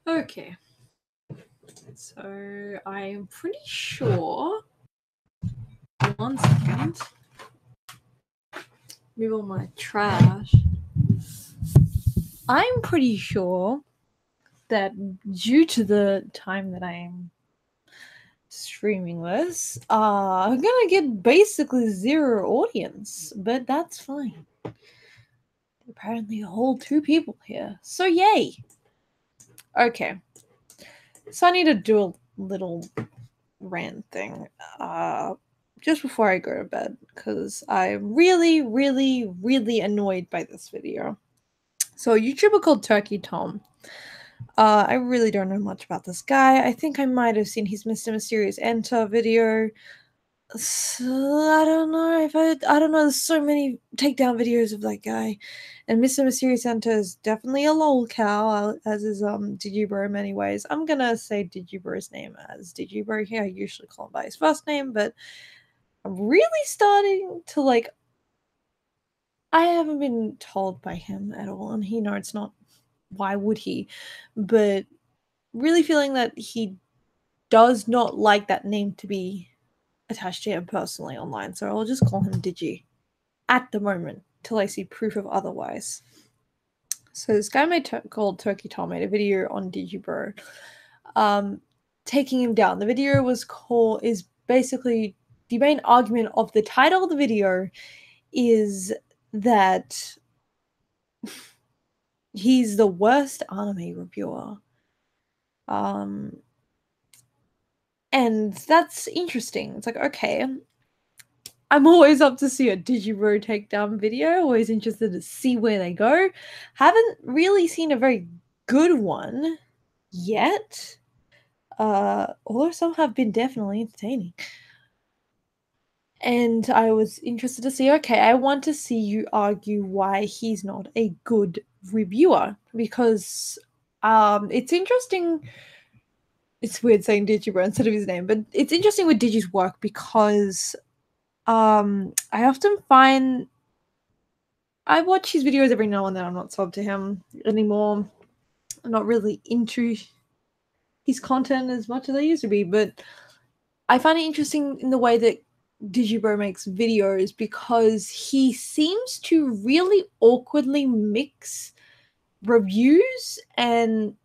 Okay. So I'm pretty sure. 1 second. Move all my trash. I'm pretty sure that due to the time that I am streaming this, I'm gonna get basically 0 audience, but that's fine. Apparently a whole 2 people here, so yay. Okay, so I need to do a little rant thing just before I go to bed, because I'm really annoyed by this video. So a YouTuber called Turkey Tom. I really don't know much about this guy. I think I might have seen his Mr. Mysterious Enter video. So I don't know if I don't know. There's so many takedown videos of that guy, and Mr. Mysterious Enter is definitely a lol cow, as is digibro in many ways. I'm gonna say digibro's name as digibro here. I usually call him by his first name, but I'm really starting to like. I haven't been told by him at all, and he knows it's not. Why would he? But really feeling that he does not like that name to be attached to him personally online, so I'll just call him Digi at the moment till I see proof of otherwise. So this guy called Turkey Tom made a video on digibro, taking him down. The video is basically the main argument of the title of the video is that he's the worst anime reviewer. And that's interesting. It's like, okay, I'm always up to see a digibro takedown video, always interested to see where they go. Haven't really seen a very good one yet, although some have been definitely entertaining. And I was interested to see, okay, I want to see you argue why he's not a good reviewer, because it's interesting. It's weird saying digibro instead of his name, but it's interesting with Digi's work because I often find I watch his videos every now and then. I'm not subbed to him anymore. I'm not really into his content as much as I used to be, but I find it interesting in the way that digibro makes videos because he seems to really awkwardly mix reviews and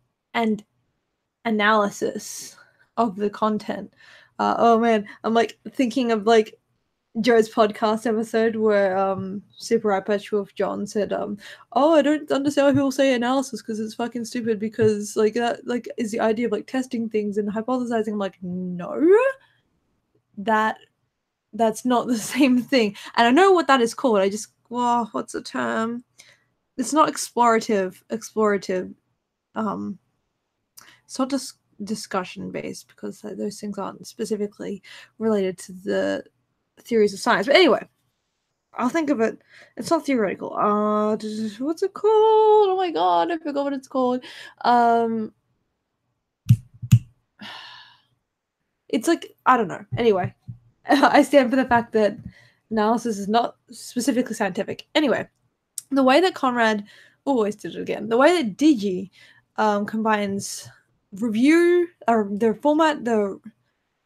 analysis of the content. Oh man, I'm like thinking of like Joe's podcast episode where Super Ipaч Wolf John said, oh, I don't understand why people say analysis because it's fucking stupid, because like that like is the idea of like testing things and hypothesizing. I'm like, no, that's not the same thing. And I know what that is called. I just what's the term? It's not explorative. It's not just discussion based, because those things aren't specifically related to the theories of science. But anyway, I'll think of it. It's not theoretical. What's it called? Oh my god, I forgot what it's called. It's like, I don't know. Anyway, I stand for the fact that analysis is not specifically scientific. Anyway, the way that Conrad always did it again. The way that Digi combines review or their format, the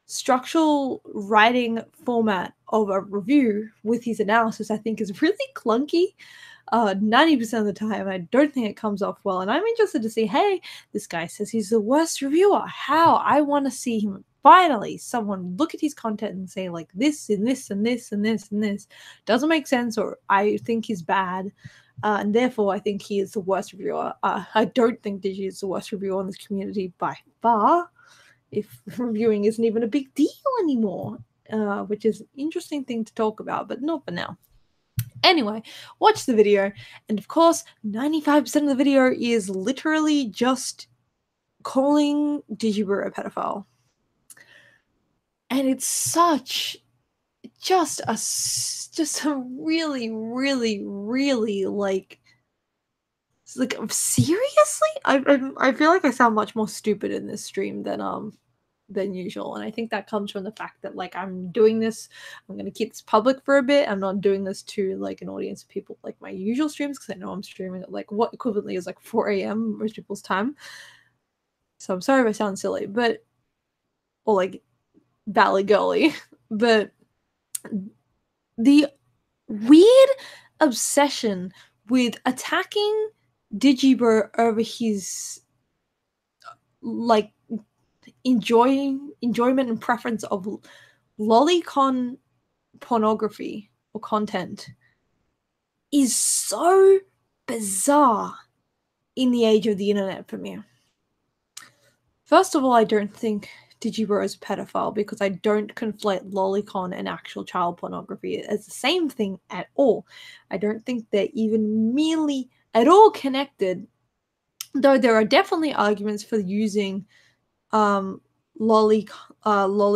structural writing format of a review with his analysis, I think is really clunky. 90% of the time, I don't think it comes off well, and I'm interested to see, hey, this guy says he's the worst reviewer. How? I want to see him finally, someone look at his content and say, like, this and this and this and this and this doesn't make sense, or I think he's bad, and therefore I think he is the worst reviewer. I don't think Digi is the worst reviewer in this community by far, if reviewing isn't even a big deal anymore, which is an interesting thing to talk about, but not for now. Anyway, watch the video, and of course, 95% of the video is literally just calling digibro a pedophile. And it's just a really like seriously? I feel like I sound much more stupid in this stream than usual, and I think that comes from the fact that like I'm doing this, I'm going to keep this public for a bit. I'm not doing this to like an audience of people like my usual streams, because I know I'm streaming at like what equivalently is like 4 a.m. most people's time. So I'm sorry if I sound silly, but or like valley girly, but the weird obsession with attacking digibro over his like enjoyment and preference of lolicon pornography or content is so bizarre in the age of the internet for me. First of all, I don't think digibro is a pedophile because I don't conflate lolicon and actual child pornography as the same thing at all. I don't think they're even merely at all connected, though there are definitely arguments for using lolly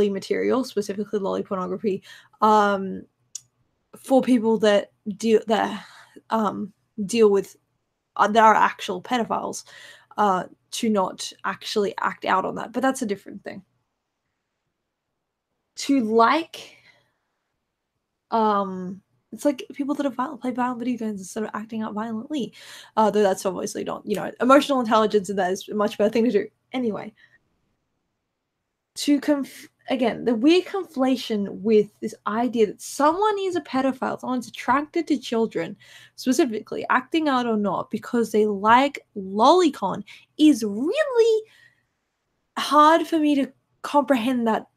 material, specifically lolly pornography, for people that deal with that are actual pedophiles, to not actually act out on that. But that's a different thing. To it's like people that have play violent video games instead of acting out violently. Though that's obviously not, emotional intelligence, and that is a much better thing to do. Anyway, again, the weird conflation with this idea that someone is a pedophile, someone's attracted to children, specifically acting out or not, because they like lolicon, is really hard for me to comprehend that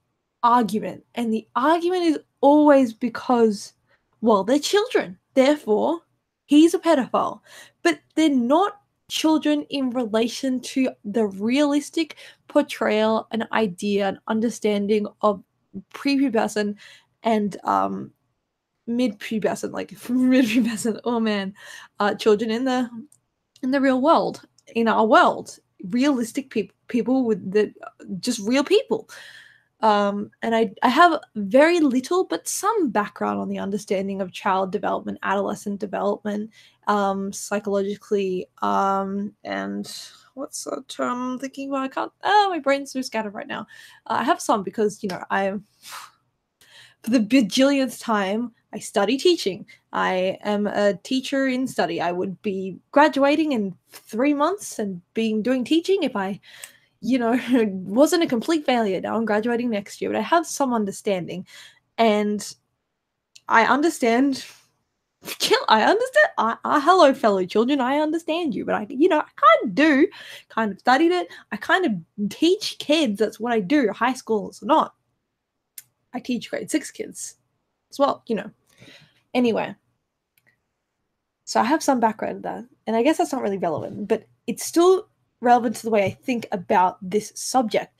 argument. And the argument is always because, well, they're children, therefore he's a pedophile. But they're not children in relation to the realistic portrayal and idea and understanding of prepubescent and mid-pubescent, like mid-pubescent, oh man, children in the real world, in our world, realistic people with just real people. And I have very little but some background on the understanding of child development, adolescent development, psychologically, and what's the term I'm thinking about? I can't. Oh, my brain's so scattered right now. I have some because I'm for the bajillionth time. I study teaching. I am a teacher in study. I would be graduating in 3 months and doing teaching if I wasn't a complete failure. Now I'm graduating next year, but I have some understanding, and I understand. Hello, fellow children. I understand you, but I kind of studied it. I kind of teach kids. That's what I do. High school is not. I teach grade 6 kids as well. Anyway, so I have some background in that, and I guess that's not really relevant, but it's still relevant to the way I think about this subject,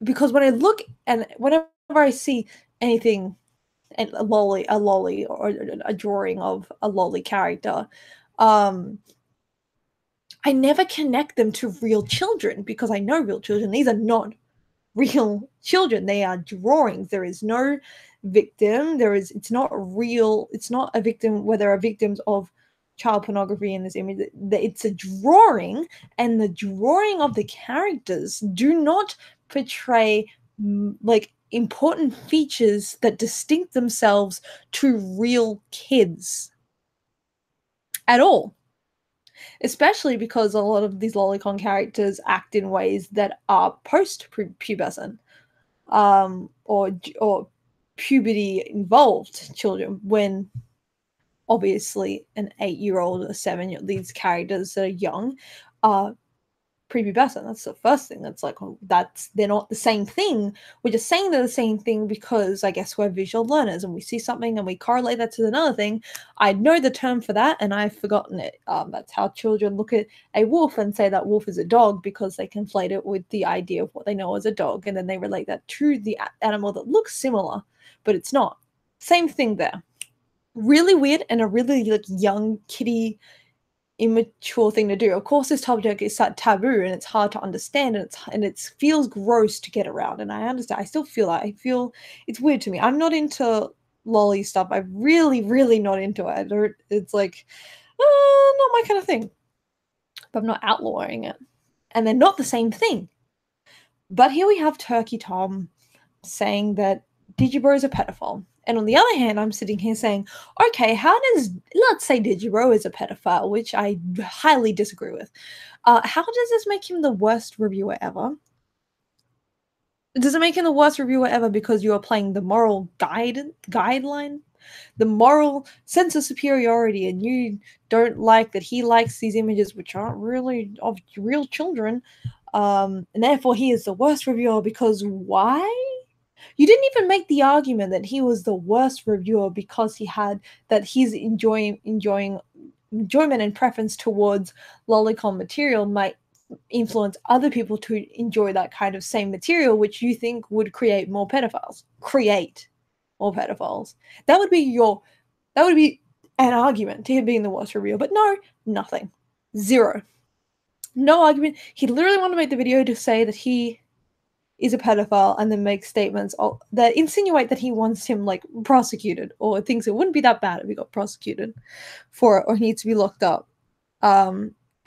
because when I look and whenever I see anything, and a lolly or a drawing of a lolly character, I never connect them to real children because I know real children. These are not real children. They are drawings. There is no victim. It's not real. It's not a victim where there are victims of child pornography in this image. It's a drawing, and the drawing of the characters do not portray like important features that distinct themselves to real kids at all. Especially because a lot of these lolicon characters act in ways that are post-pubescent, or puberty involved children, when obviously an 8-year-old or 7-year-old, these characters that are young, are prepubescent. That's the first thing. That's like, they're not the same thing. We're just saying they're the same thing because I guess we're visual learners and we see something and we correlate that to another thing. I know the term for that and I've forgotten it. That's how children look at a wolf and say that wolf is a dog because they conflate it with the idea of what they know as a dog, and then they relate that to the animal that looks similar, but it's not. Same thing there. Really weird, and a really young kiddie immature thing to do. Of course, this subject is taboo and it's hard to understand, and it feels gross to get around. And I understand. I still feel that. I feel it's weird to me. I'm not into lolly stuff. I'm really, really not into it. It's like not my kind of thing. But I'm not outlawing it, and they're not the same thing. But here we have Turkey Tom saying that digibro is a pedophile, And on the other hand, I'm sitting here saying, okay, let's say Digibro is a pedophile, which I highly disagree with. How does this make him the worst reviewer ever? Does it make him the worst reviewer ever because you are playing the moral guideline? The moral sense of superiority, and you don't like that he likes these images which aren't really of real children, and therefore he is the worst reviewer because why? You didn't even make the argument that he was the worst reviewer because he's enjoyment and preference towards lolicon material might influence other people to enjoy that kind of same material, which you think would create more pedophiles. That would be an argument to him being the worst reviewer. But no, nothing. Zero. No argument. He literally wanted to make the video to say that he is a pedophile and then make statements that insinuate that he wants him like prosecuted or thinks it wouldn't be that bad if he got prosecuted for it or he needs to be locked up.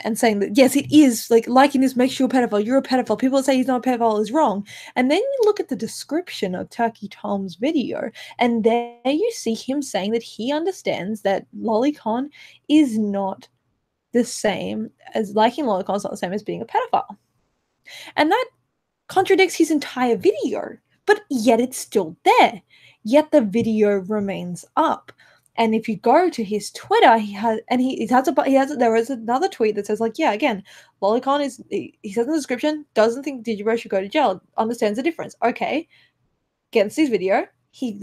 And saying that, yes, it is, like, liking this makes you a pedophile. You're a pedophile. People that say he's not a pedophile is wrong. And then you look at the description of Turkey Tom's video, and there you see him saying that he understands that lolicon is not the same as liking lolicon is not the same as being a pedophile. And that contradicts his entire video, but yet it's still there. Yet the video remains up. And if you go to his Twitter, there is another tweet that says, like, yeah, again, lolicon is, he says in the description, doesn't think digibro should go to jail, understands the difference. Okay, gets his video. He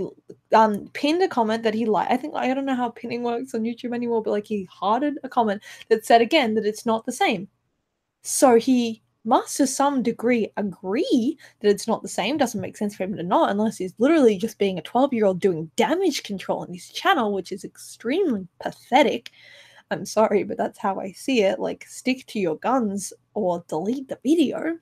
pinned a comment that he liked. I don't know how pinning works on YouTube anymore, but like he hearted a comment that said again that it's not the same. So he must to some degree agree that it's not the same. Doesn't make sense for him to not, unless he's literally just being a 12-year-old doing damage control on his channel, which is extremely pathetic. I'm sorry, but that's how I see it. Like, stick to your guns or delete the video.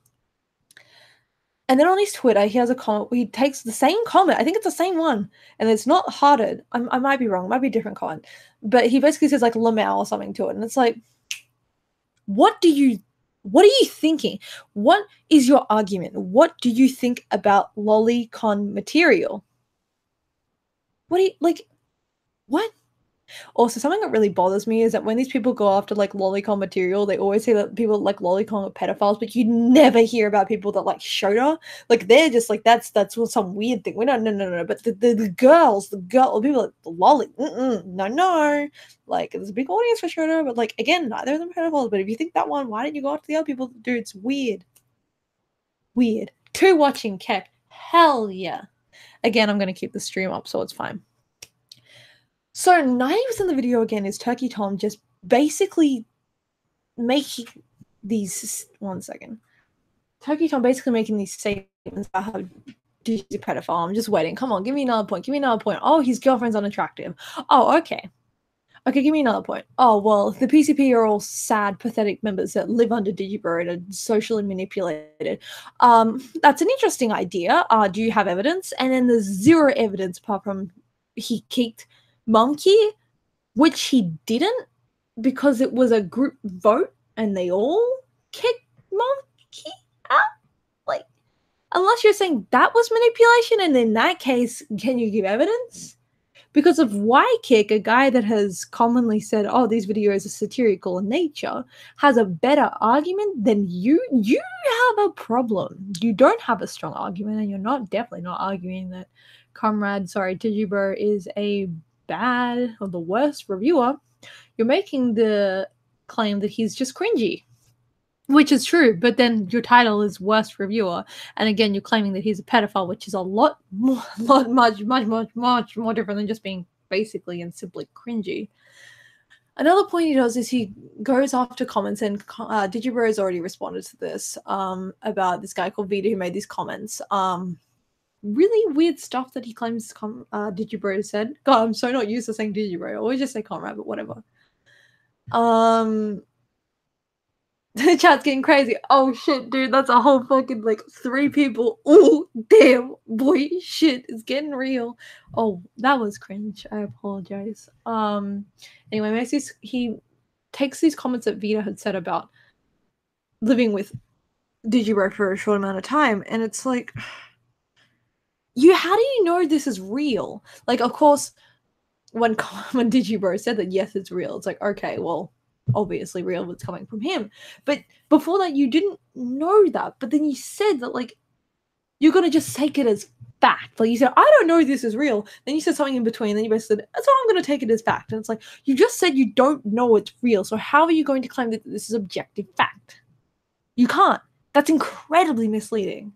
And then on his Twitter, he has a comment where he takes the same comment. I think it's the same one. And it's not hearted. I might be wrong. It might be a different comment. But he basically says, like, Lamau or something to it. And it's like, what are you thinking? What is your argument? What do you think about lolicon material? What? Also, something that really bothers me is that when these people go after like lolicon material, they always say that people like lolicon are pedophiles, but you never hear about people that like Shota. Like, they're just like, that's some weird thing. We don't, no. But the girls, people like the lolly, no. Like, there's a big audience for Shota, but like, again, neither of them are pedophiles. But if you think that one, why didn't you go after the other people? Dude, it's weird. Two watching Keck. Hell yeah. Again, I'm going to keep the stream up, so it's fine. So 90% of the video again is Turkey Tom just basically making these. One second. Turkey Tom basically making these statements about how he's a pedophile. I'm just waiting. Come on, give me another point. Oh, his girlfriend's unattractive. Oh, okay. Okay, give me another point. Oh, well, the PCP are all sad, pathetic members that live under digibro and are socially manipulated. That's an interesting idea. Do you have evidence? And then there's zero evidence apart from he kicked Monkey, which he didn't because it was a group vote and they all kicked Monkey out. Like, unless you're saying that was manipulation, and in that case, can you give evidence? Because of Kick, a guy that has commonly said, oh, these videos are satirical in nature, has a better argument than you. You have a problem. You don't have a strong argument, and you're definitely not arguing that Digibro is a bad or the worst reviewer. You're making the claim that he's just cringy, which is true, but then your title is worst reviewer, and again you're claiming that he's a pedophile, which is a much more different than just being basically and simply cringy. Another point he does is he goes after comments, and Digibro has already responded to this about this guy called Vita who made these comments. Really weird stuff that he claims Digibro said. God, I'm so not used to saying Digibro. I always just say Conrad, but whatever. The chat's getting crazy. Oh shit, dude, that's a whole fucking like 3 people. Oh damn, boy, shit, it's getting real. Oh, that was cringe. I apologize. Anyway, he takes these comments that Vita had said about living with Digibro for a short amount of time, and it's like, how do you know this is real? Like, of course, when digibro said that yes, it's real, it's like, okay, well, obviously real, it's coming from him. But before that, you didn't know that. But then you said that, like, you're gonna just take it as fact. Like, you said, I don't know this is real. Then you said something in between. Then you basically said, that's why I'm gonna take it as fact. And it's like, you just said you don't know it's real. So how are you going to claim that this is objective fact? You can't. That's incredibly misleading.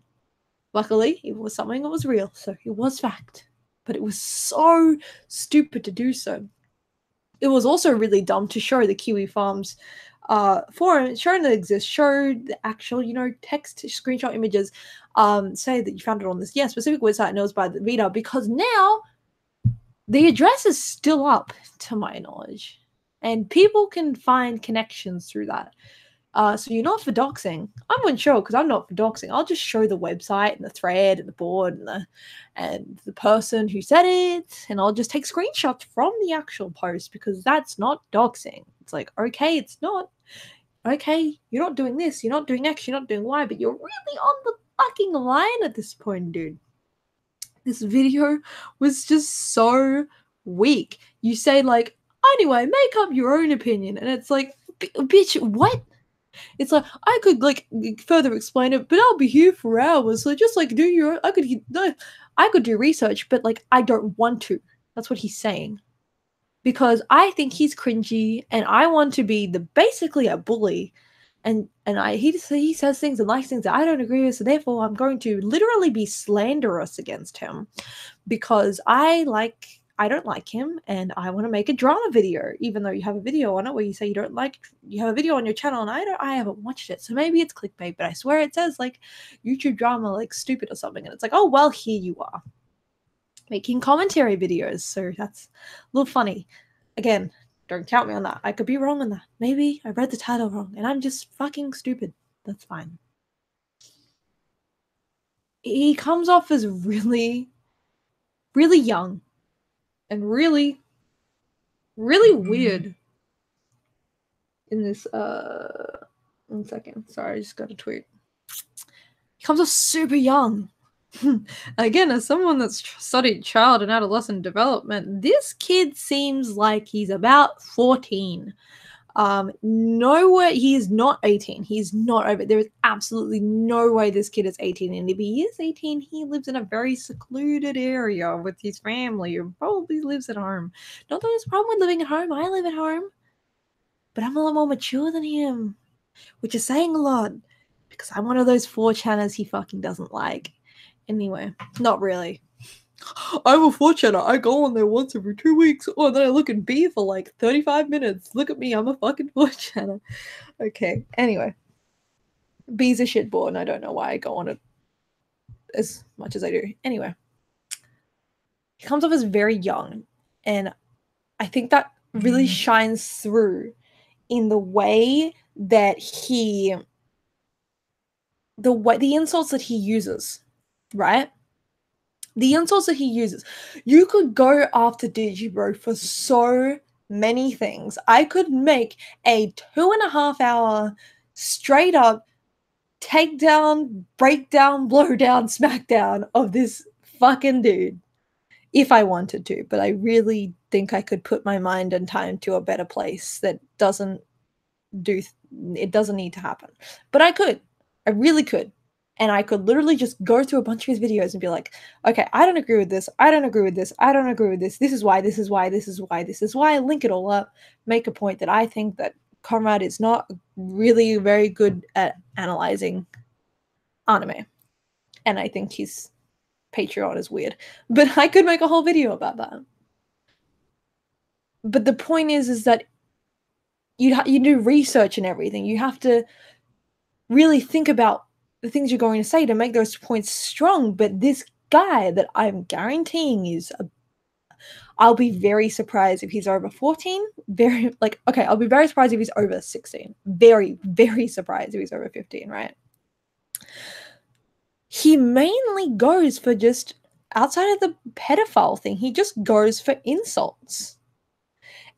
Luckily, it was something that was real, so it was fact. But it was so stupid to do so. It was also really dumb to show the Kiwi Farms forum, showing that it exists, show the actual, text screenshot images, say that you found it on this, specific website and it was by the Vita, because now the address is still up, to my knowledge. And people can find connections through that. So you're not for doxing. I'm unsure because I'm not for doxing. I'll just show the website and the thread and the board and the person who said it, and I'll just take screenshots from the actual post because that's not doxing. It's like, okay, it's not. Okay, you're not doing this, you're not doing X, you're not doing Y, but you're really on the fucking line at this point, dude. This video was just so weak. You say, like, anyway, make up your own opinion, and it's like, bitch, what? It's like, I could, like, further explain it, but I'll be here for hours. So just, like, do your... I could do research, but, like, I don't want to. That's what he's saying. Because I think he's cringy, and I want to be basically a bully. And he says things and likes things that I don't agree with, so therefore I'm going to literally be slanderous against him. Because I don't like him, and I want to make a drama video, even though you have a video on it where you say you don't like, you have a video on your channel, and I haven't watched it, so maybe it's clickbait, but I swear it says, like, YouTube drama, like, stupid or something, and it's like, oh, well, here you are, making commentary videos, so that's a little funny. Again, don't count me on that. I could be wrong on that. Maybe I read the title wrong, and I'm just fucking stupid. That's fine. He comes off as really, really young, and really, really weird in this, 1 second. Sorry, I just got a tweet. He comes off super young. Again, as someone that's studied child and adolescent development, this kid seems like he's about 14. Nowhere, he is not 18. He's not over. There is absolutely no way this kid is 18. And if he is 18, he lives in a very secluded area with his family, or probably lives at home. Not that there's a problem with living at home. I live at home. But I'm a lot more mature than him, which is saying a lot, because I'm one of those 4chaners he fucking doesn't like. Anyway, not really. I'm a 4chaner. I go on there once every 2 weeks. Oh, then I look at B for like 35 minutes. Look at me. I'm a fucking 4chaner. Okay, anyway. B's a shitboard, and I don't know why I go on it as much as I do. Anyway. He comes off as very young, and I think that really shines through in the way that the insults that he uses, right? The insults that he uses. You could go after digibro for so many things. I could make a 2.5 hour straight up takedown, breakdown, blowdown, smackdown of this fucking dude if I wanted to, but I really think I could put my mind and time to a better place that doesn't need to happen. But I could. I really could. And I could literally just go through a bunch of his videos and be like, okay, I don't agree with this. I don't agree with this. I don't agree with this. This is why, this is why, this is why, this is why. Link it all up. Make a point that I think that Conrad is not really very good at analyzing anime. And I think his Patreon is weird. But I could make a whole video about that. But the point is that you do research and everything. You have to really think about the things you're going to say to make those points strong. But this guy that I'm guaranteeing is I'll be very surprised if he's over 14. I'll be very surprised if he's over 16. Very, very surprised if he's over 15, right? He mainly goes for just, outside of the pedophile thing, he just goes for insults.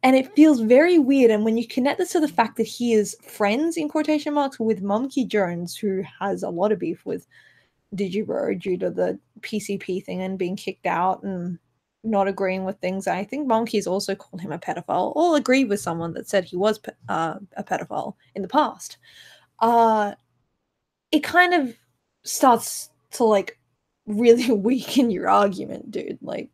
And it feels very weird. And when you connect this to the fact that he is friends, in quotation marks, with Monkey Jones, who has a lot of beef with digibro due to the PCP thing and being kicked out and not agreeing with things. I think monkeys also called him a pedophile, or agreed with someone that said he was a pedophile in the past. It kind of starts to like really weaken your argument, dude. Like,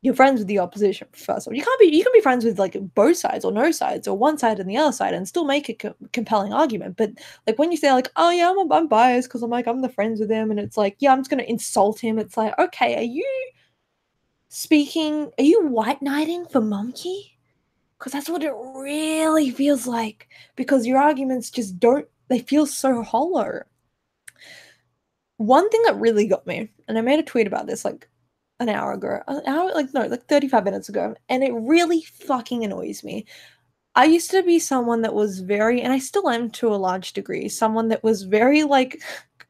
you're friends with the opposition, first of all. You can be friends with like both sides or no sides or one side and the other side and still make a compelling argument. But like when you say like, oh yeah, I'm biased because I'm the friends with him, and it's like, yeah, I'm just gonna insult him. It's like, okay, are you white knighting for monkey? Because that's what it really feels like. Because your arguments just they feel so hollow. One thing that really got me, and I made a tweet about this like an hour ago, like 35 minutes ago, and it really fucking annoys me. I used to be someone that was very, and I still am to a large degree, someone that was very like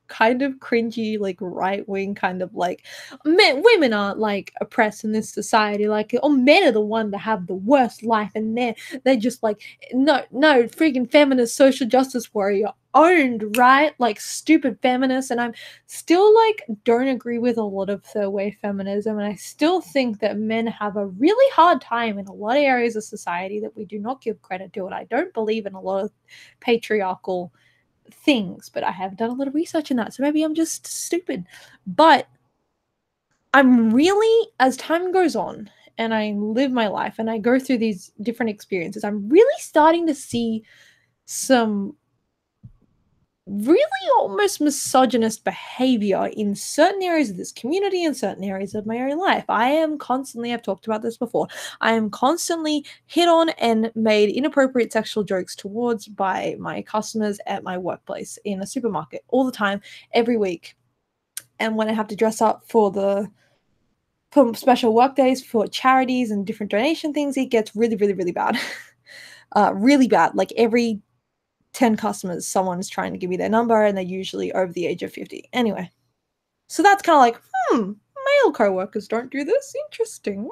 kind of cringy, like right wing, kind of like women aren't like oppressed in this society, like, oh, men are the one to have the worst life, and they're just like, no, freaking feminist social justice warrior owned, right? Like stupid feminists. And I'm still like don't agree with a lot of third wave feminism, and I still think that men have a really hard time in a lot of areas of society that we do not give credit to. And I don't believe in a lot of patriarchal things, but I have done a lot of research in that, so maybe I'm just stupid. But I'm really, as time goes on and I live my life and I go through these different experiences, I'm really starting to see some really almost misogynist behavior in certain areas of this community and certain areas of my own life. I've talked about this before, I am constantly hit on and made inappropriate sexual jokes towards by my customers at my workplace in a supermarket all the time, every week. And when I have to dress up for special work days for charities and different donation things, it gets really, really, really bad. Really bad. Like every 10 customers, someone's trying to give me their number, and they're usually over the age of 50. Anyway, so that's kind of like, male co-workers don't do this. Interesting.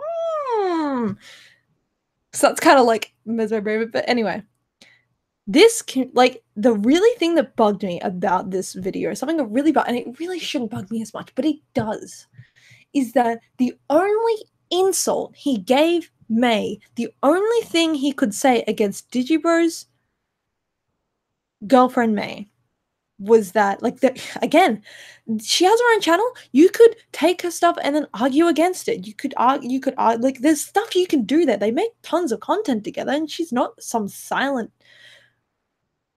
So that's kind of like mesmerizing. But anyway, the really thing that bugged me about this video, something that really bugged, and it really shouldn't bug me as much, but it does, is that the only insult he gave May, the only thing he could say against Digibro's girlfriend May, was that, like, again, she has her own channel. You could take her stuff and then argue against it. You could argue, like, there's stuff you can do there. They make tons of content together, and she's not some silent,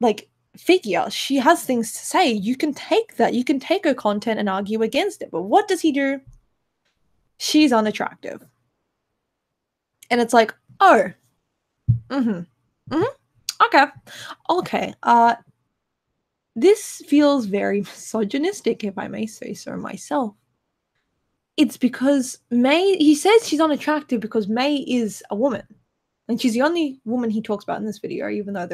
like, figure. She has things to say. You can take that. You can take her content and argue against it. But what does he do? She's unattractive. And it's like, oh, okay. This feels very misogynistic, if I may say so myself. It's because he says she's unattractive because May is a woman. And she's the only woman he talks about in this video, even though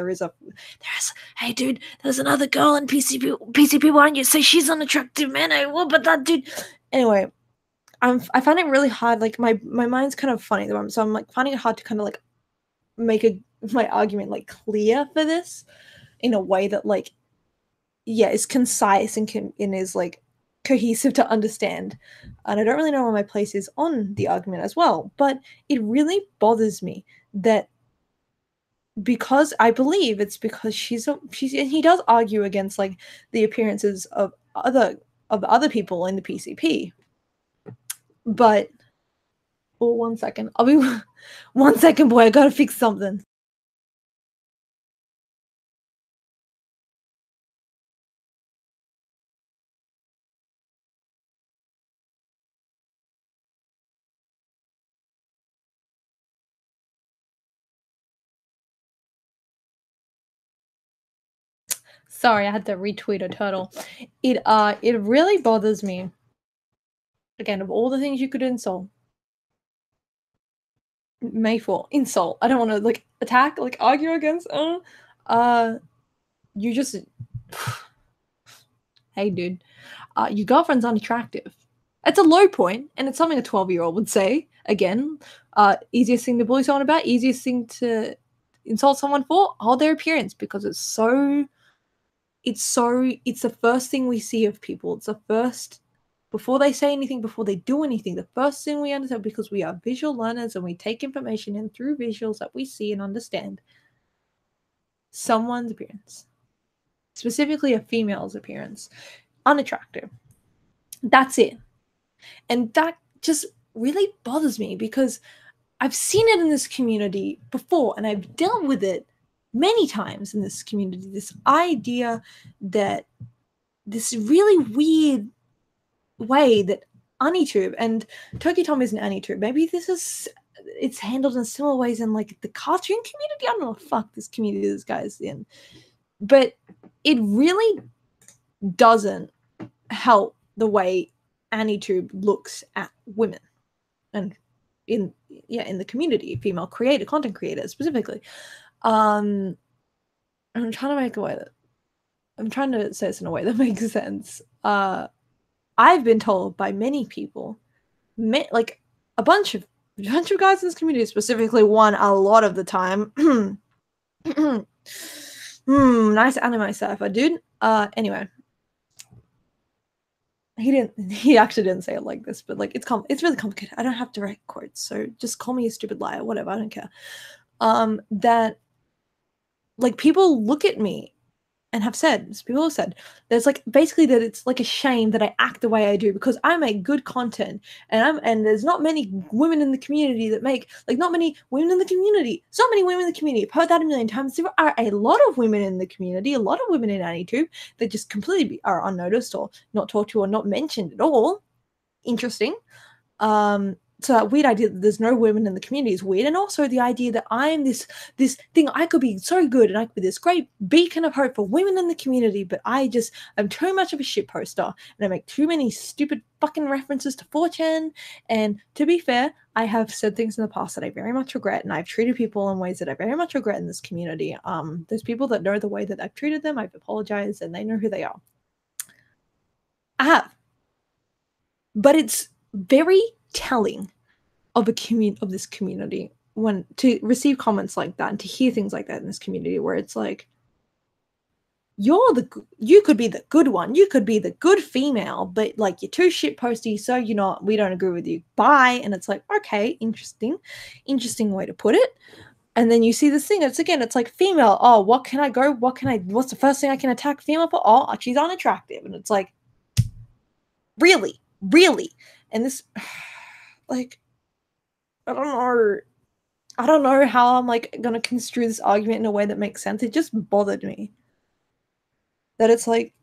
hey dude, there's another girl in PCP, why don't you say she's unattractive, man? But that dude. Anyway, I find it really hard, like my mind's kind of funny at the moment, so I'm like finding it hard to kind of like make my argument like clear for this in a way that like, yeah, is concise and is like cohesive to understand. And I don't really know where my place is on the argument as well, but it really bothers me that, because I believe it's because and he does argue against like the appearances of other people in the PCP. But oh, 1 second. I'll be 1 second, boy, I gotta fix something. Sorry, I had to retweet a turtle. It really bothers me. Again, of all the things you could insult, May for insult. I don't want to like attack, like argue against. You just, hey dude, your girlfriend's unattractive. It's a low point, and it's something a 12-year-old would say. Again, easiest thing to bully someone about, easiest thing to insult someone for, their appearance, because it's so it's the first thing we see of people. It's the first, before they say anything, before they do anything, the first thing we understand, because we are visual learners and we take information in through visuals that we see and understand, someone's appearance, specifically a female's appearance, unattractive. That's it. And that just really bothers me, because I've seen it in this community before, and I've dealt with it many times in this community. This idea that this really weird way that AniTube, and Toki Tom is an AniTube. Maybe it's handled in similar ways in like the cartoon community. I don't know what the fuck this community this guy's in, but it really doesn't help the way AniTube looks at women, and in the community, female content creators specifically. I'm trying to make a way that I'm trying to say this in a way that makes sense. I've been told by many people, like a bunch of guys in this community, specifically one a lot of the time. Nice anime cipher, dude. Anyway, he actually didn't say it like this, but like it's really complicated. I don't have direct quotes, so just call me a stupid liar, whatever, I don't care. That like people look at me and people have said there's like basically that it's like a shame that I act the way I do because I make good content, and there's not many women in the community that make, like, not many women in the community. So many women in the community. I've heard that a million times. There are a lot of women in the community, a lot of women in AniTube that just completely are unnoticed or not talked to or not mentioned at all. Interesting. So that weird idea that there's no women in the community is weird, and also the idea that I'm this thing, I could be so good and I could be this great beacon of hope for women in the community, but I'm too much of a shit poster and I make too many stupid fucking references to 4chan. And to be fair, I have said things in the past that I very much regret, and I've treated people in ways that I very much regret in this community. There's people that know the way that I've treated them. I've apologized, and they know who they are. I have, but it's very telling of this community when to receive comments like that and to hear things like that in this community, where it's like, you could be the good one, you could be the good female, but like you're too shit posty, so we don't agree with you, bye. And it's like, okay, interesting way to put it. And then you see this thing, it's like female, oh, what's the first thing I can attack female for? Oh, she's unattractive. And it's like, really? And this, like, I don't know how I'm like gonna construe this argument in a way that makes sense. It just bothered me that it's like,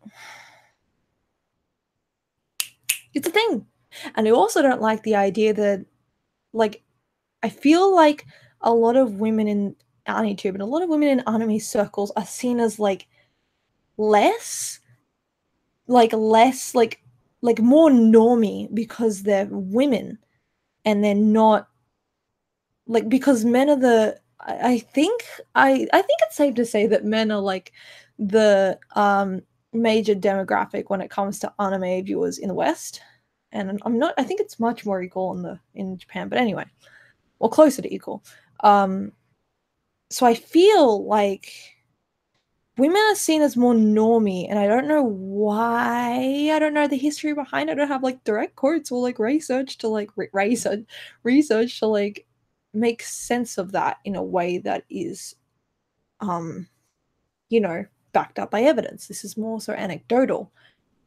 it's a thing. And I also don't like the idea that, like, I feel like a lot of women in AniTube and a lot of women in anime circles are seen as like less like more normie because they're women, and they're not, like, because men are I think it's safe to say that men are like the major demographic when it comes to anime viewers in the West. And I think it's much more equal in Japan, but anyway, or closer to equal. So I feel like women are seen as more normie, and I don't know why. I don't know the history behind it. I don't have like direct quotes or like research to like research to like make sense of that in a way that is backed up by evidence. This is more so anecdotal.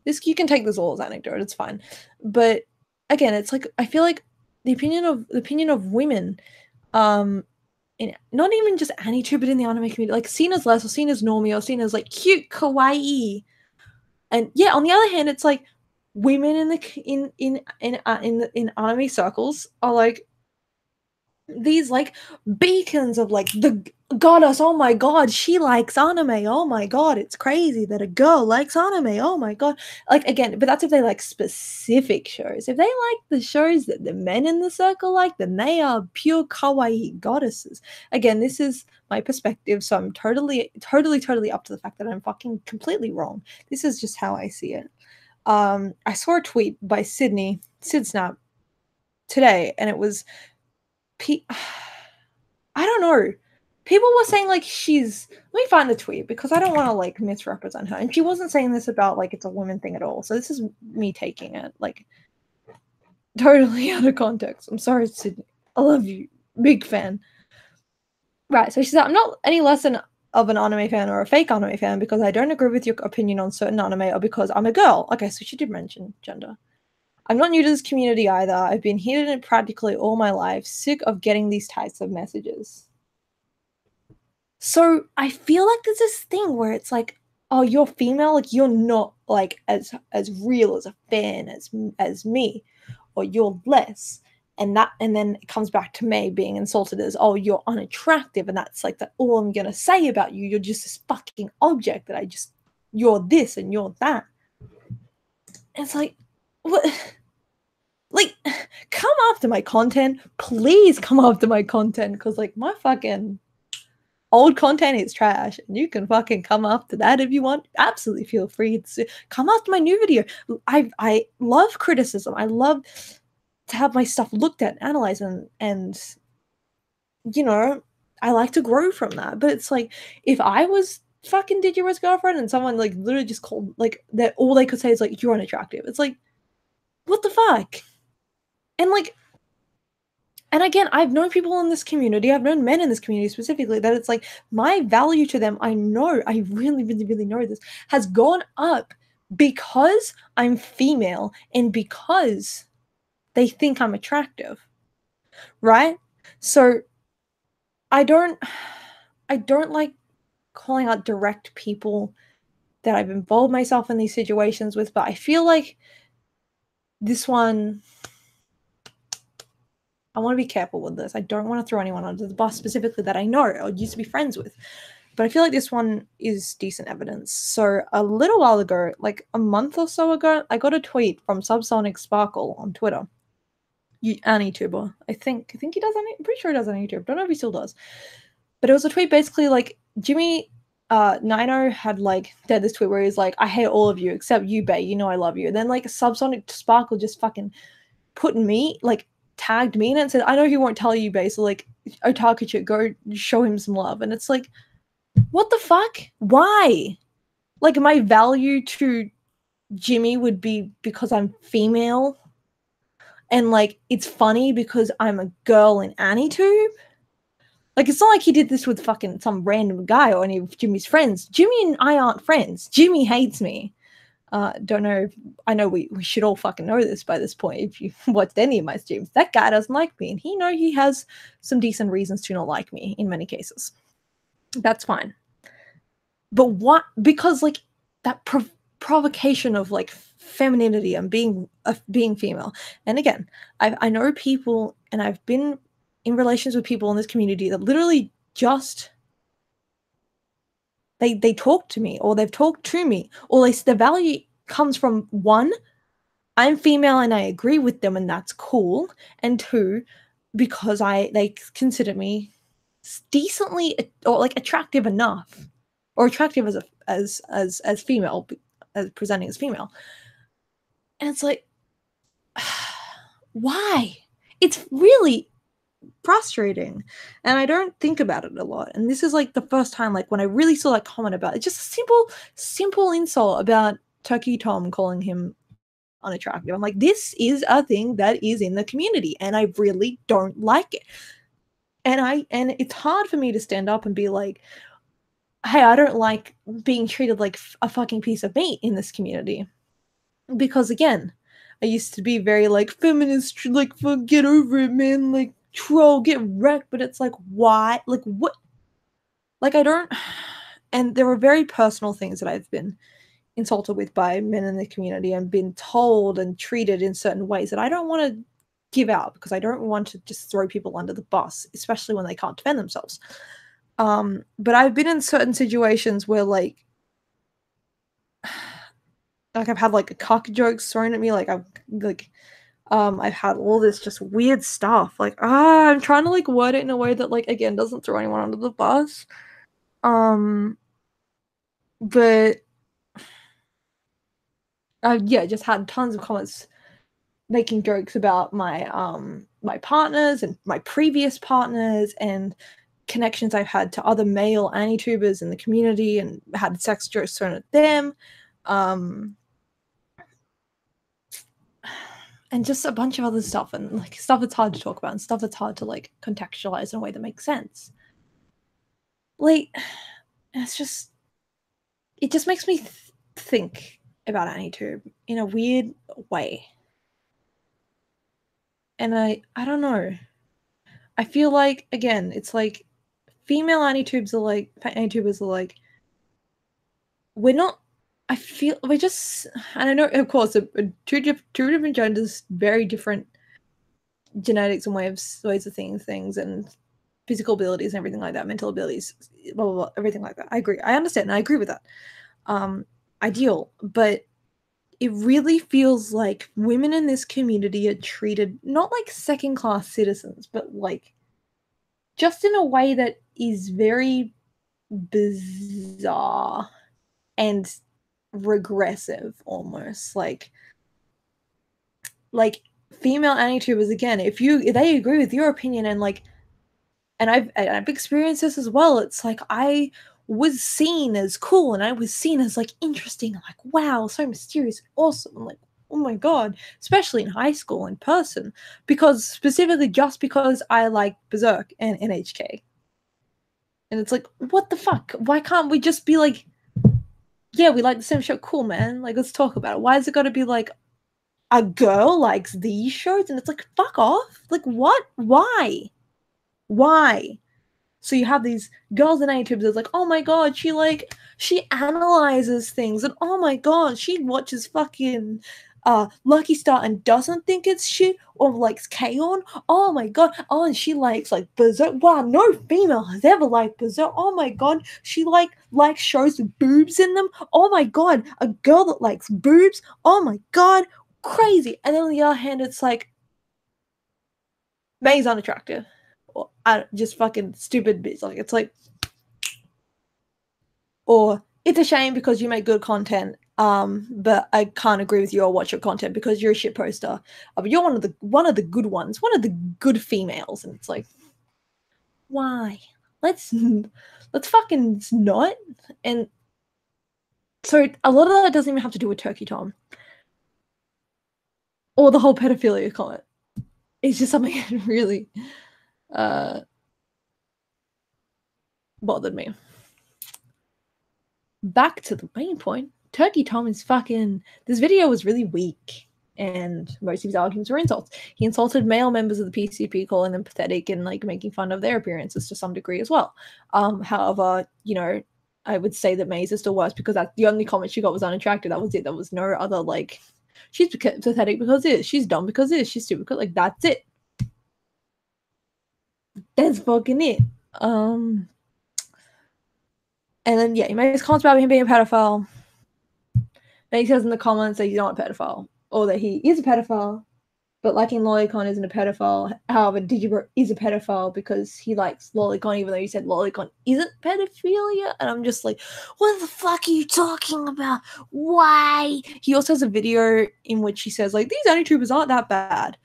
You can take this all as anecdote, it's fine. But again, it's like, I feel like the opinion of women, not even just AniTube, but in the anime community, like seen as less, or seen as normie, or seen as like cute, kawaii. And yeah, on the other hand, it's like women in anime circles are like these like beacons of like the goddess. Oh my god, she likes anime. Oh my god, it's crazy that a girl likes anime. Oh my god. Like, again, but that's if they like specific shows. If they like the shows that the men in the circle like, then they are pure kawaii goddesses. Again, this is my perspective, so I'm totally up to the fact that I'm fucking completely wrong. This is just how I see it. I saw a tweet by Sidsnap today, and it was I don't know. people were saying like she's, let me find the tweet because I don't want to like misrepresent her, and she wasn't saying this about like it's a women thing at all, so this is me taking it like totally out of context. I'm sorry, Sydney, I love you, big fan. Right, so she said, I'm not any less of an anime fan or a fake anime fan because I don't agree with your opinion on certain anime or because I'm a girl. Okay, so she did mention gender. I'm not new to this community either. I've been here in it practically all my life, sick of getting these types of messages. So I feel like there's this thing where it's like, oh, you're female, like you're not like as real as a fan as me, or you're less. And then it comes back to me being insulted as, oh, you're unattractive, and that's like that all I'm gonna say about you. You're just this fucking object that you're this and you're that. And it's like, what? Like, come after my content, please come after my content, because like my fucking old content is trash, and you can fucking come after that if you want. Absolutely feel free to come after my new video. I love criticism. I love to have my stuff looked at, analyzed, and you know, I like to grow from that. But it's like, if I was fucking Digiro's girlfriend and someone like literally just called like that, all they could say is like, you're unattractive. It's like, what the fuck? And like, and again, I've known people in this community, I've known men in this community specifically, that it's like my value to them, I know, I really, really, really know this, has gone up because I'm female and because they think I'm attractive. Right? So I don't like calling out direct people that I've involved myself in these situations with, but I feel like this one, I want to be careful with this. I don't want to throw anyone under the bus specifically that I know or used to be friends with. But I feel like this one is decent evidence. So a little while ago, like a month or so ago, I got a tweet from Subsonic Sparkle on Twitter. An YouTuber. I think he does I'm pretty sure he does on YouTube. Don't know if he still does. But it was a tweet basically like Jimmy Nino had like did this tweet where he's like, I hate all of you except you, bae. You know I love you. And then like Subsonic Sparkle just fucking put me, like tagged me in it and said, I know he won't tell you, bae, so like Otakucha, go show him some love. And it's like, what the fuck? Why? Like my value to Jimmy would be because I'm female, and like it's funny because I'm a girl in AniTube. Like, it's not like he did this with fucking some random guy or any of Jimmy's friends. Jimmy and I aren't friends. Jimmy hates me. Don't know. I know we should all fucking know this by this point if you watched any of my streams. That guy doesn't like me, and he has some decent reasons to not like me in many cases. That's fine. But what? Because like that provocation of like femininity and being female. And again, I know people, and I've been in relations with people in this community that literally just they talk to me, or they've talked to me, or the value comes from, one, I'm female and I agree with them and that's cool, and two, because they consider me decently or like attractive enough, or attractive as female, as presenting as female. And it's like, why? It's really frustrating, and I don't think about it a lot. And this is like the first time, like when I really saw that comment about it, just a simple insult about Turkey Tom calling him unattractive. I'm like, this is a thing that is in the community, and I really don't like it. And it's hard for me to stand up and be like, hey, I don't like being treated like a fucking piece of meat in this community, because again, I used to be very like feminist, like get over it, man, like troll, get wrecked. But it's like, why? Like what? Like I don't. And there are very personal things that I've been insulted with by men in the community and been told and treated in certain ways that I don't want to give out, because I don't want to just throw people under the bus, especially when they can't defend themselves. But I've been in certain situations where like I've had like cock jokes thrown at me, like I've had all this just weird stuff. Like, I'm trying to like word it in a way that like again doesn't throw anyone under the bus. But I've just had tons of comments making jokes about my my partners and my previous partners, and connections I've had to other male AniTubers in the community and had sex jokes thrown at them. And just a bunch of other stuff, and like stuff that's hard to talk about and stuff that's hard to like contextualize in a way that makes sense. Like, it's just, it just makes me think about AniTube in a weird way. And I don't know. I feel like, again, it's like female AniTubers are like, we're not, I feel we're just, and I know, of course, two different genders, very different genetics and ways of seeing things and physical abilities and everything like that, mental abilities, blah, blah, blah, everything like that. I agree. I understand. And I agree with that. Ideal. But it really feels like women in this community are treated not like second-class citizens, but like just in a way that is very bizarre and regressive almost. Like female AniTubers, again, if they agree with your opinion and like, and I've experienced this as well. It's like I was seen as cool and I was seen as like interesting and like, wow, so mysterious and awesome. And like, oh my god, especially in high school in person, because specifically just because I like Berserk and NHK. And it's like, what the fuck? Why can't we just be like, yeah, we like the same show, cool, man. Like, let's talk about it. Why is it got to be like a girl likes these shows? And it's like, fuck off. Like, what? Why? So you have these girls in AniTubes that's like, oh my god, she analyzes things, and oh my god, she watches fucking Lucky Star and doesn't think it's shit, or likes K-On! Oh my god, oh, and she likes like Berserk. Wow, no female has ever liked Berserk. Oh my god, she likes shows with boobs in them. Oh my god, a girl that likes boobs. Oh my god, crazy. And then on the other hand, it's like, May's unattractive. Just fucking stupid bitch. Like, it's like, or it's a shame because you make good content, but I can't agree with you or watch your content because you're a shit poster. But you're one of the good ones, one of the good females, and it's like, why? Let's fucking not. And so a lot of that doesn't even have to do with Turkey Tom or the whole pedophilia comment. It's just something that really bothered me. Back to the main point. Turkey Tom is fucking. This video was really weak, and most of his arguments were insults. He insulted male members of the PCP, calling them pathetic and like making fun of their appearances to some degree as well. However, you know, I would say that May's is still worse because that's the only comment she got was unattractive. That was it. There was no other like, she's pathetic because it is. She's dumb because it is. She's stupid because, like, that's it. That's fucking it. And then, yeah, he makes comments about him being a pedophile. Then he says in the comments that he's not a pedophile, or that he is a pedophile, but liking Lolicon isn't a pedophile. However, digibro is a pedophile because he likes Lolicon, even though he said Lolicon isn't pedophilia. And I'm just like, what the fuck are you talking about? Why? He also has a video in which he says, like, these AniTubers aren't that bad.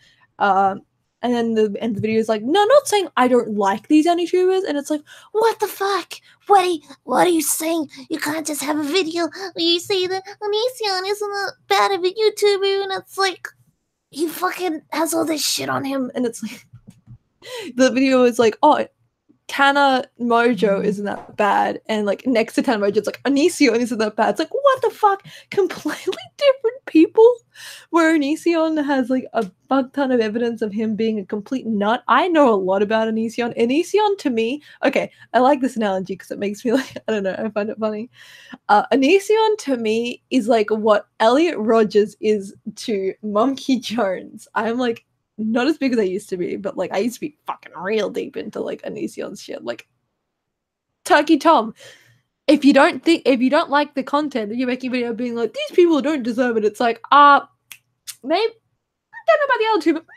And then the end of the video is like, no, not saying I don't like these AniTubers. And it's like, what the fuck? What are you saying? You can't just have a video where you say that Onision isn't a bad of a YouTuber, and it's like, he fucking has all this shit on him. And it's like, the video is like, oh, Tana Mojo isn't that bad, and like next to Tana Mojo it's like Onision isn't that bad. It's like, what the fuck? Completely different people. Where Onision has like a fuck ton of evidence of him being a complete nut. I know a lot about Onision. Onision to me, okay, I like this analogy because it makes me like, I don't know, I find it funny. Onision to me is like what Elliot Rogers is to Monkey Jones. I'm like, not as big as I used to be, but like I used to be fucking real deep into like Onision's shit. Like, Turkey Tom, if you don't like the content that you're making a video being like, these people don't deserve it, it's like, maybe, I don't know about the other two, but maybe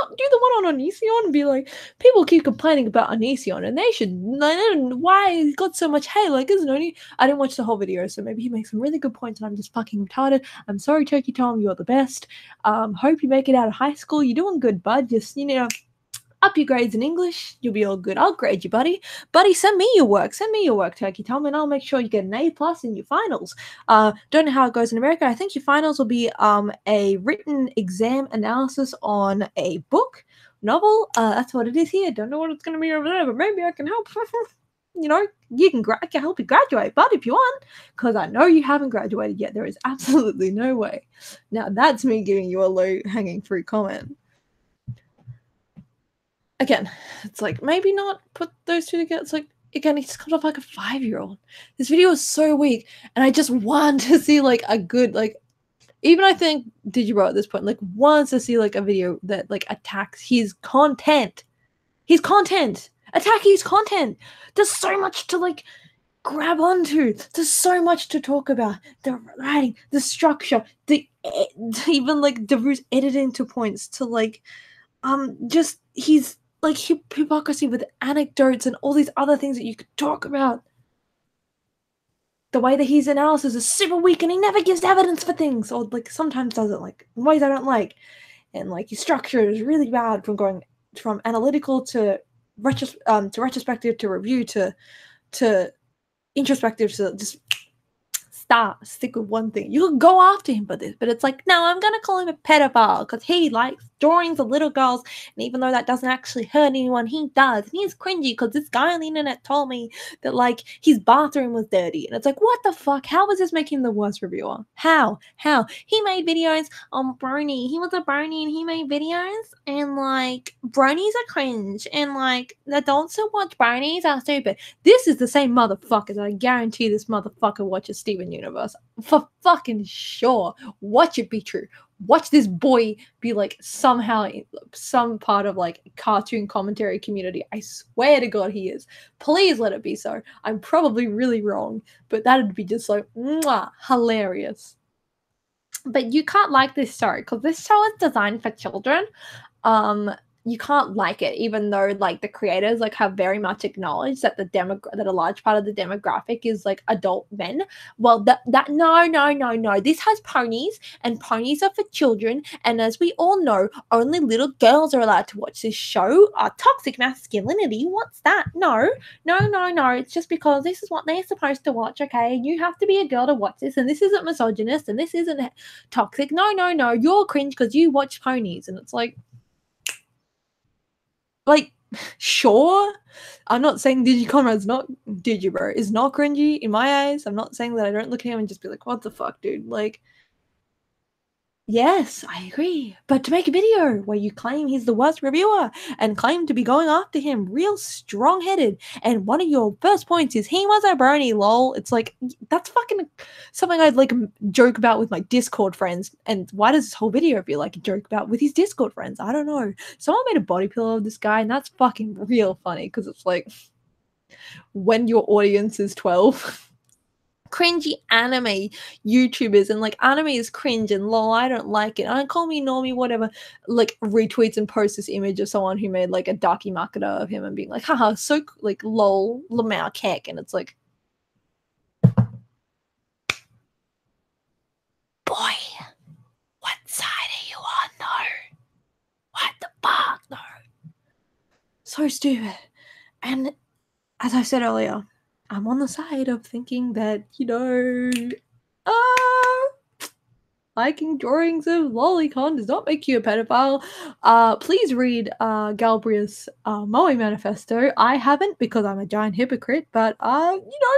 not do the one on Onision and be like, people keep complaining about Onision and they should, why he got so much hate, like, isn't only, I didn't watch the whole video, so maybe he makes some really good points and I'm just fucking retarded. I'm sorry, Turkey Tom, you're the best. Hope you make it out of high school. You're doing good, bud. Just, you know, up your grades in English, you'll be all good. I'll grade you, buddy. Buddy, send me your work. Send me your work, Turkey Tom, and I'll make sure you get an A+ in your finals. Don't know how it goes in America. I think your finals will be a written exam analysis on a book, novel. That's what it is here. Don't know what it's going to be over there, but maybe I can help. You know, I can help you graduate, but if you want, because I know you haven't graduated yet, there is absolutely no way. Now that's me giving you a low-hanging fruit comment. Again, it's like, maybe not put those two together. It's like, again, he just comes off like a 5-year-old. This video is so weak, and I just want to see like a good, like, even I think digibro at this point like wants to see like a video that like attacks his content. His content. Attack his content. There's so much to like grab onto. There's so much to talk about. The writing, the structure, even like Davru's editing to points to like just he's like hypocrisy with anecdotes and all these other things that you could talk about. The way that his analysis is super weak and he never gives evidence for things, or like sometimes doesn't, like in ways I don't like. And like his structure is really bad, from going from analytical to retrospective to review to introspective, to just stick with one thing. You can go after him for this, but it's like, no, I'm gonna call him a pedophile because he likes drawings of little girls, and even though that doesn't actually hurt anyone, he does. And he's cringy because this guy on the internet told me that like his bathroom was dirty, and it's like, what the fuck? How was this making him the worst reviewer? How he made videos on brony? He was a brony and he made videos, and like bronies are cringe, and like adults who watch bronies are stupid. This is the same motherfucker that I guarantee this motherfucker watches Steven Universe for fucking sure. Watch it be true. Watch this boy be like somehow some part of like cartoon commentary community. I swear to God he is. Please let it be so. I'm probably really wrong, but that'd be just like mwah, hilarious. But you can't like this show because this show is designed for children. You can't like it, even though like the creators like have very much acknowledged that that a large part of the demographic is like adult men. Well, no. This has ponies, and ponies are for children. And as we all know, only little girls are allowed to watch this show. Toxic masculinity. What's that? No. It's just because this is what they're supposed to watch. Okay, and you have to be a girl to watch this, and this isn't misogynist, and this isn't toxic. No. You're cringe because you watch ponies, and it's like. Like, sure, I'm not saying Digiconrad's not digibro is not cringy in my eyes. I'm not saying that I don't look at him and just be like, what the fuck, dude? Like, yes, I agree. But to make a video where you claim he's the worst reviewer and claim to be going after him real strong-headed, and one of your first points is he was a brony, lol. It's like, that's fucking something I'd like joke about with my Discord friends. And why does this whole video feel like a joke about with his Discord friends? I don't know. Someone made a body pillow of this guy, and that's fucking real funny because it's like when your audience is 12. Cringy anime YouTubers, and like anime is cringe and lol, I don't like it. I don't call me normie, whatever, like retweets and posts this image of someone who made like a darky marketer of him and being like, haha, so like lol, lamau kek, and it's like, boy, what side are you on? No. What the fuck? No. So stupid. And as I said earlier, I'm on the side of thinking that, you know, liking drawings of lolicon does not make you a pedophile. Please read Galbraith's Moe Manifesto. I haven't because I'm a giant hypocrite, but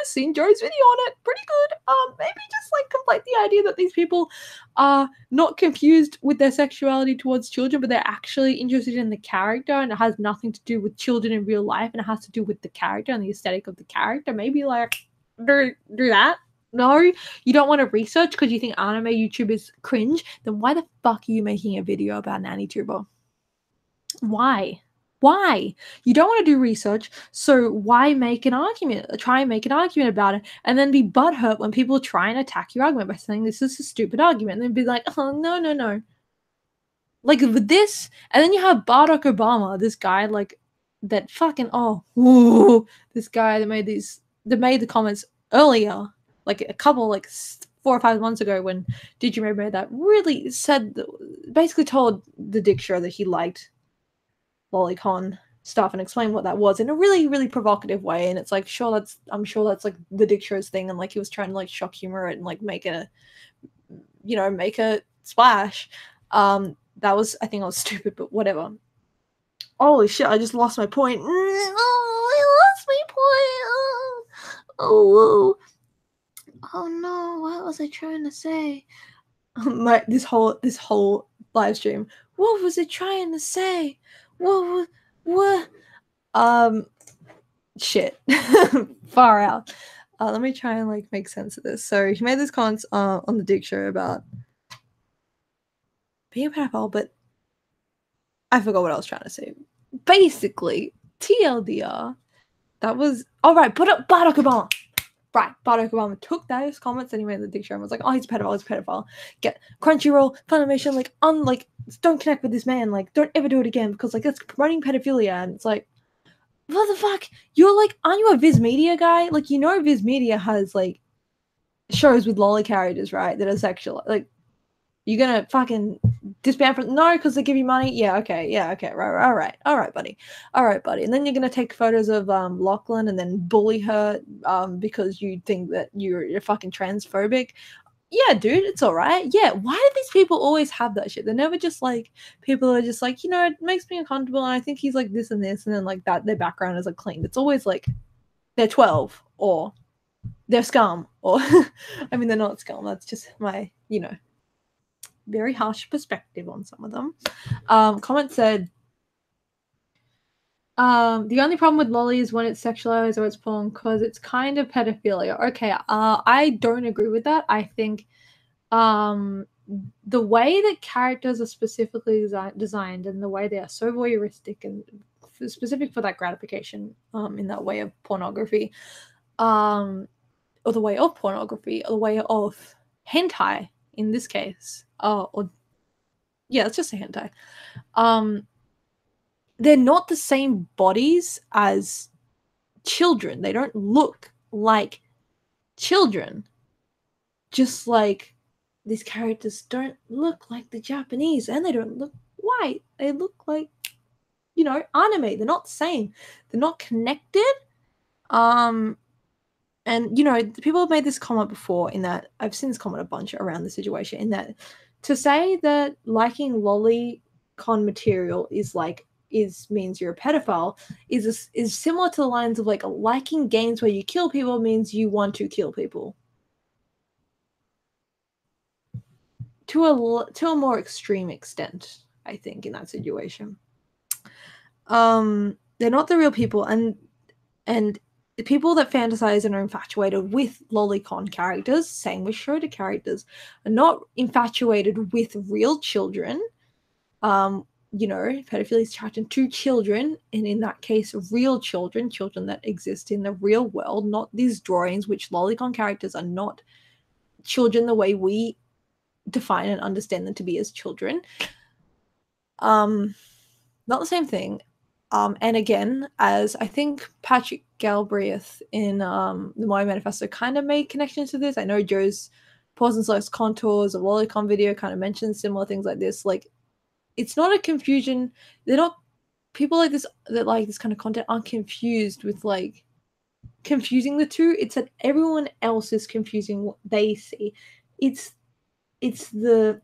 seen Joe's video on it. Pretty good. Maybe just like complete the idea that these people are not confused with their sexuality towards children, but they're actually interested in the character, and it has nothing to do with children in real life, and it has to do with the character and the aesthetic of the character. Maybe like do that. No, you don't want to research because you think anime YouTube is cringe, then why the fuck are you making a video about an AniTuber? Why? You don't want to do research, so why make an argument? Try and make an argument about it, and then be butthurt when people try and attack your argument by saying this is a stupid argument, and then be like, oh, no. Like with this, and then you have Barack Obama, this guy like that fucking this guy that made the comments earlier. Like a couple, like 4 or 5 months ago, when digibro made that, really said, basically told the Dick Show that he liked lolicon stuff and explain what that was in a really, really provocative way. And it's like, I'm sure that's like the dictionary's thing, and like he was trying to like shock humor it and like make a splash. That was, I think I was stupid, but whatever. Holy shit, I just lost my point. Oh, I lost my point. Oh no, what was I trying to say? This whole live stream. What was it trying to say? What? Shit. Far out. Let me try and like make sense of this. So he made this comments on the dictionary about being a pedophile, but I forgot what I was trying to say. Basically, TLDR. That was right. Barack Obama. Right, Barack Obama took those comments and he made in the dictionary and was like, "Oh, he's a pedophile. Get Crunchyroll, Funimation, like, don't connect with this man. Like, don't ever do it again because like that's promoting pedophilia." And it's like, what the fuck? You're like, aren't you a Viz Media guy? Like, Viz Media has like shows with lolly characters, right? That are sexual. Like, you're gonna fucking disband from no because they give you money? Yeah, okay, right, all right, buddy. And then you're gonna take photos of Lachlan and then bully her because you think that you're fucking transphobic. Yeah, dude, it's all right. Yeah, why do these people always have that shit? They're never just like, people are just like, it makes me uncomfortable and I think he's like this and this, and then like that their background is like clean. It's always like they're 12 or they're scum or I mean they're not scum. That's just my very harsh perspective on some of them. Comment said, the only problem with lolly is when it's sexualized or it's porn because it's kind of pedophilia. Okay, I don't agree with that. I think the way that characters are specifically designed and the way they are so voyeuristic and specific for that gratification in that way of pornography, or the way of pornography, or the way of hentai in this case, or yeah, let's just say hentai. They're not the same bodies as children. They don't look like children. Just like these characters don't look like the Japanese, and they don't look white. They look like, anime. They're not the same. They're not connected. And people have made this comment before, in that I've seen this comment a bunch around the situation, in that to say that liking lolicon material means you're a pedophile is similar to the lines of like liking games where you kill people means you want to kill people. To a more extreme extent, I think, in that situation. They're not the real people, and the people that fantasize and are infatuated with lolicon characters, same with Schroeder characters, are not infatuated with real children. Pedophilia is attracted to children, and in that case, real children that exist in the real world, not these drawings, which lolicon characters are not children the way we define and understand them to be as children. Not the same thing. And again, as I think Patrick Galbraith in the Moy Manifesto kind of made connections to this. I know Joe's Pause and Select Contours, a lolicon video kind of mentions similar things like this. Like, it's not a confusion. They're not, people like this that like this kind of content aren't confused with like confusing the two. It's that everyone else is confusing what they see. It's the,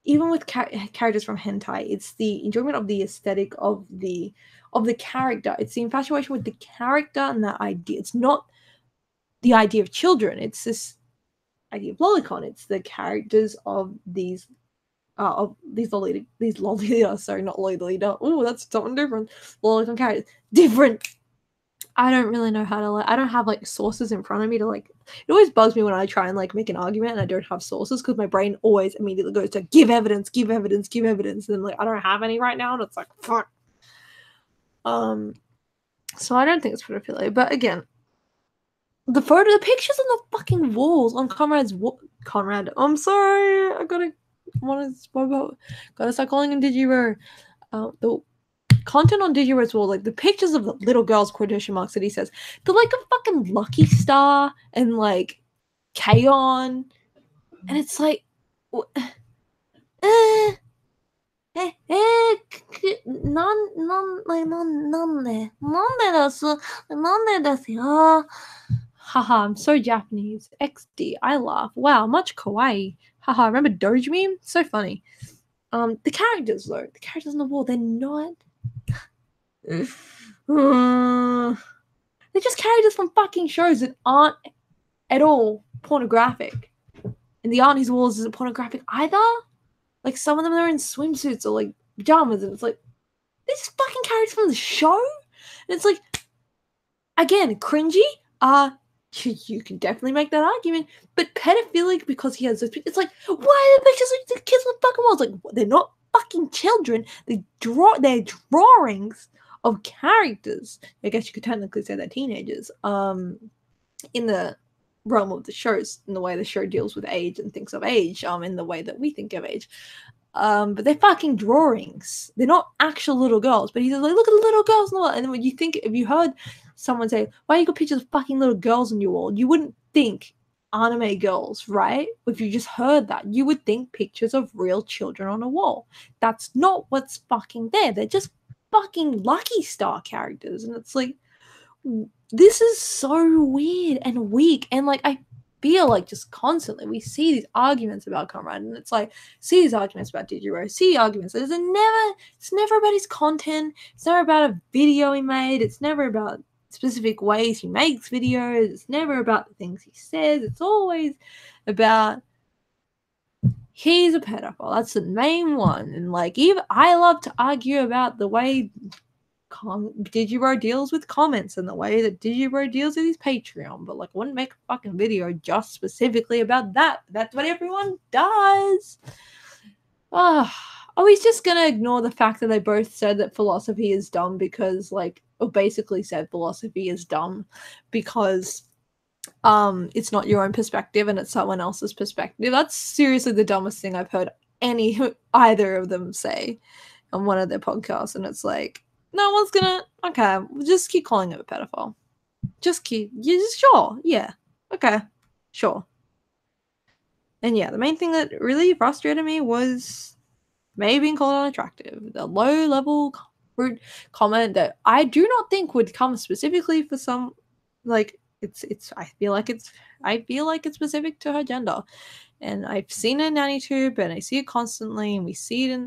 even with characters from hentai, it's the enjoyment of the aesthetic of the character. It's the infatuation with the character and that idea. It's not the idea of children. It's this idea of lolicon. It's the characters of these lolita. Sorry, not lolita. Oh, that's something different. Lolicon characters, different. I don't really know how to I don't have like sources in front of me to like. It always bugs me when I try and like make an argument and I don't have sources, because my brain always immediately goes to give evidence, and then like I don't have any right now, and it's like fuck. So I don't think it's pedophilia, but again, the pictures on the fucking walls on Conrad. I'm sorry, I gotta start calling him digibro. The content on Digiro's wall, like the pictures of the little girls, quotation marks, that he says, they're like a fucking Lucky Star and like K-On! And it's like, Haha, I'm so Japanese. XD, I laugh. Wow, much kawaii. Haha, remember Doge meme? So funny. The characters though, the characters on the wall, they're not. They're just characters from fucking shows that aren't at all pornographic. And the art on his walls isn't pornographic either. Like some of them are in swimsuits or like pajamas, and it's like they're just fucking characters from the show. And it's like, again, cringy. You can definitely make that argument, but pedophilic because he has those. It's like, why are the pictures of the kids on the fucking walls? Like, they're not fucking children. They're drawings of characters. I guess you could technically say they're teenagers. In the realm of the shows, in the way the show deals with age and thinks of age, in the way that we think of age. But they're fucking drawings. They're not actual little girls. But he's like, look at the little girls on the wall. And then when you think, if you heard someone say, why you got pictures of fucking little girls on your wall, you wouldn't think anime girls, right? If you just heard that, you would think pictures of real children on a wall. That's not what's fucking there. They're just fucking Lucky Star characters. And it's like, this is so weird and weak. And like, I feel like just constantly we see these arguments about Conrad, and it's like, see these arguments about digibro, see arguments. It's never about his content. It's never about a video he made. It's never about specific ways he makes videos. It's never about the things he says. It's always about he's a pedophile. That's the main one. And like, even I love to argue about the way digibro deals with comments and the way that digibro deals with his Patreon, but like, I wouldn't make a fucking video just specifically about that. That's what everyone does. Are we just gonna ignore the fact that they both said that philosophy is dumb because, like, or basically said philosophy is dumb because it's not your own perspective and it's someone else's perspective? That's seriously the dumbest thing I've heard either of them say on one of their podcasts. And it's like, no one's gonna, okay, we'll just keep calling him a pedophile. Sure, yeah, okay, sure. And yeah, the main thing that really frustrated me was maybe being called unattractive. The low-level rude comment that I do not think would come specifically for some, like, I feel like it's specific to her gender. And I've seen it in AnyTube, and I see it constantly, and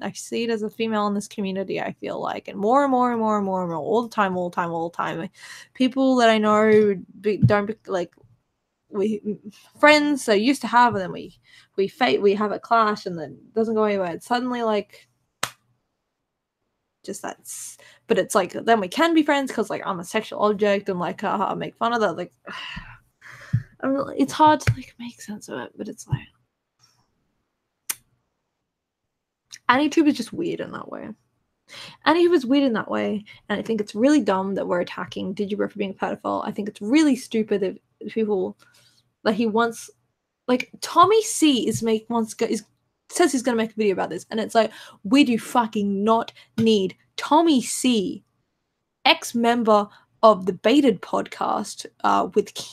I see it as a female in this community, I feel like, and more and more and more and more and more, all the time. People that I know we friends that I used to have, and then we have a clash, and then it doesn't go anywhere. It's suddenly like, just that's, but it's like, then we can be friends because like I'm a sexual object, and like make fun of that. Like, it's hard to like make sense of it, but it's like, AnyTube is just weird in that way. AnyTube is weird in that way, and I think it's really dumb that we're attacking digibro for being a pedophile. I think it's really stupid that people that he wants, like Tommy C says he's gonna make a video about this, and it's like, we do fucking not need Tommy C, ex-member of the Baited podcast,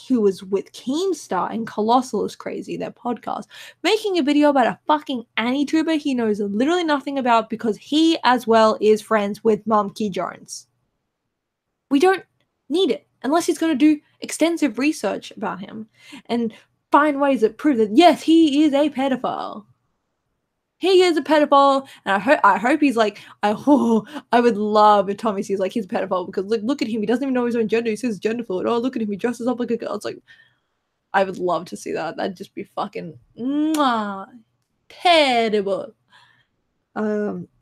who was with Keemstar and Colossal is Crazy, their podcast, making a video about a fucking AnyTuber he knows literally nothing about because he as well is friends with Monkey Jones. We don't need it unless he's going to do extensive research about him and find ways that prove that yes, he is a pedophile. He is a pedophile, and I hope he's like, I would love if Tommy sees like he's a pedophile because look at him, he doesn't even know his own gender. He says gender fluid. Oh, look at him, he dresses up like a girl. It's like, I would love to see that. That'd just be fucking terrible.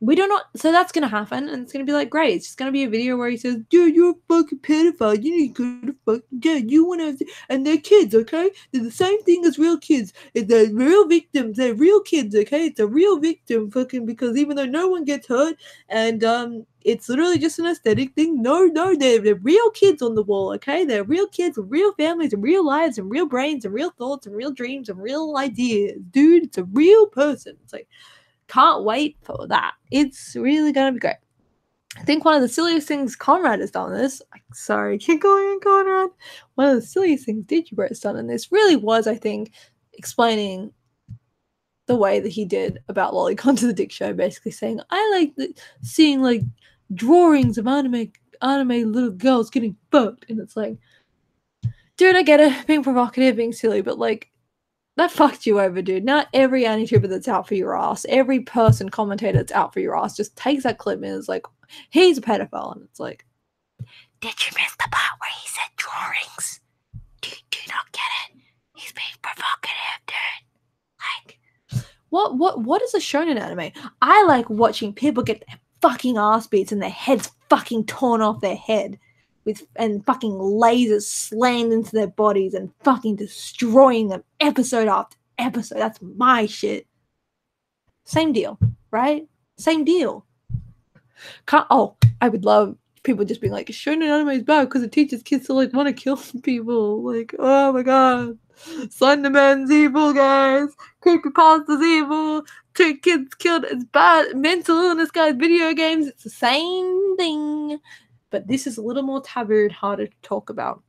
We do not, so that's gonna happen, and it's gonna be like, great, it's just gonna be a video where he says, dude, you're a fucking pedophile, you need to go to fucking jail, you wanna, and they're kids, okay? They're the same thing as real kids, they're real victims, they're real kids, okay? It's a real victim, fucking, because even though no one gets hurt, and it's literally just an aesthetic thing, no, they're real kids on the wall, okay? They're real kids with real families and real lives and real brains and real thoughts and real dreams and real ideas, dude, it's a real person. It's like, can't wait for that. It's really gonna be great. I think one of the silliest things Conrad has done in this, sorry, keep going, Conrad. One of the silliest things digibro has done in this really was, I think, explaining the way that he did about Lolicon to the Dick Show, basically saying, I like seeing like drawings of anime little girls getting fucked, and it's like, dude, I get it, being provocative, being silly, but like, that fucked you over, dude. Not every anti-tuber that's out for your ass, every person commentator that's out for your ass just takes that clip and is like, he's a pedophile, and it's like, did you miss the part where he said drawings? Do you not get it? He's being provocative, dude. Like, what is a shonen anime? I like watching people get their fucking ass beats and their heads fucking torn off their head and fucking lasers slammed into their bodies and fucking destroying them episode after episode. That's my shit. Same deal, right? Same deal. I would love people just being like, shonen anime is bad because it teaches kids to like want to kill people. Like, oh my god, Slenderman's evil, guys. Creepypasta's evil. 2 kids killed. It's bad. Mental illness, guys. Video games. It's the same thing. But this is a little more taboo and harder to talk about.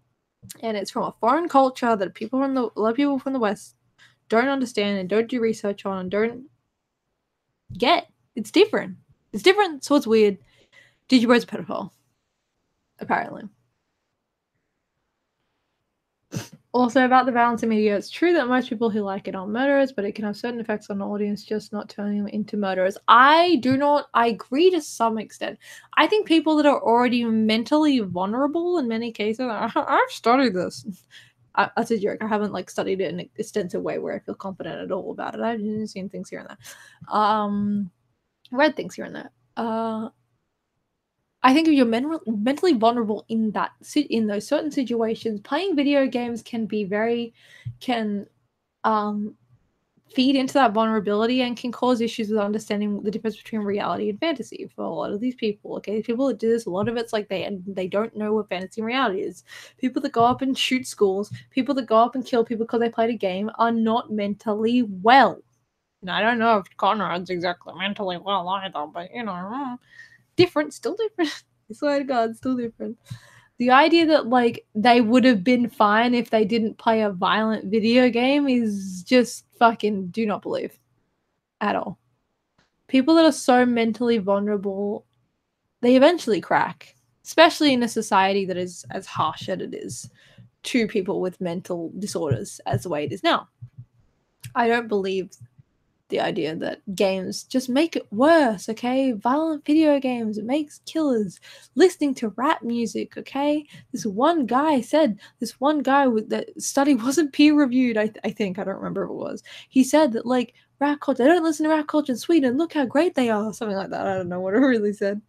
And it's from a foreign culture that a lot of people from the West don't understand and don't do research on and don't get. It's different. It's different, so it's weird. Digibro's a pedophile. Apparently. Also, about the violence in media, it's true that most people who like it aren't murderers, but it can have certain effects on the audience, just not turning them into murderers. I agree to some extent. I think people that are already mentally vulnerable in many cases, I've studied this. That's a joke. I haven't like studied it in an extensive way where I feel confident at all about it. I've seen things here and there. Read things here and there. I think if you're mentally vulnerable in those certain situations, playing video games can feed into that vulnerability and can cause issues with understanding the difference between reality and fantasy for a lot of these people. Okay, people that do this, a lot of it's like they don't know what fantasy and reality is. People that go up and shoot schools, people that go up and kill people because they played a game are not mentally well. And I don't know if Conrad's exactly mentally well either, but different, still different. I swear to God, still different. The idea that like they would have been fine if they didn't play a violent video game is just fucking do not believe at all. People that are so mentally vulnerable, they eventually crack, especially in a society that is as harsh as it is to people with mental disorders as the way it is now. I don't believe the idea that games just make it worse, okay? Violent video games, it makes killers. Listening to rap music, okay? This one guy with that study wasn't peer reviewed, I think. I don't remember if it was. He said that, like, rap culture, I don't listen to rap culture in Sweden, look how great they are. Something like that. I don't know what it really said.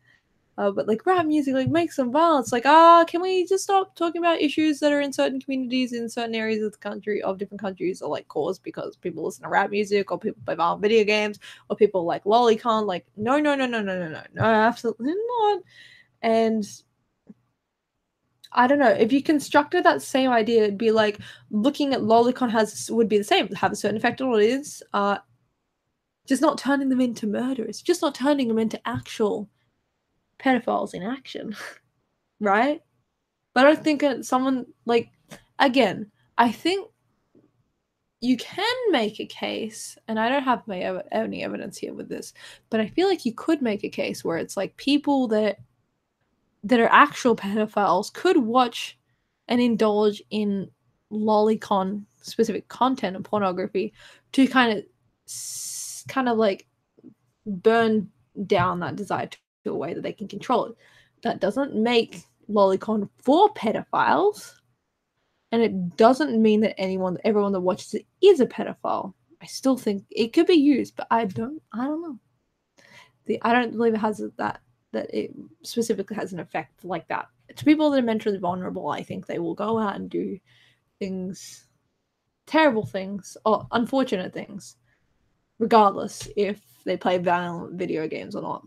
But like rap music, like makes some violence. Like, can we just stop talking about issues that are in certain communities in certain areas of the country, of different countries, or like caused because people listen to rap music, or people play violent video games, or people like lolicon? Like, no, absolutely not. And I don't know, if you constructed that same idea, it'd be like looking at lolicon would be the same, have a certain effect on what it is, just not turning them into murderers, just not turning them into actual pedophiles in action, right? But I don't think someone like, again, I think you can make a case, and I don't have any evidence here with this, but I feel like you could make a case where it's like people that are actual pedophiles could watch and indulge in lolicon specific content and pornography to kind of like burn down that desire to a way that they can control it. That doesn't make lolicon for pedophiles, and it doesn't mean that everyone that watches it is a pedophile. I still think it could be used, but I don't know. I don't believe it has that it specifically has an effect like that. To people that are mentally vulnerable, I think they will go out and do things, terrible things, or unfortunate things, regardless if they play violent video games or not.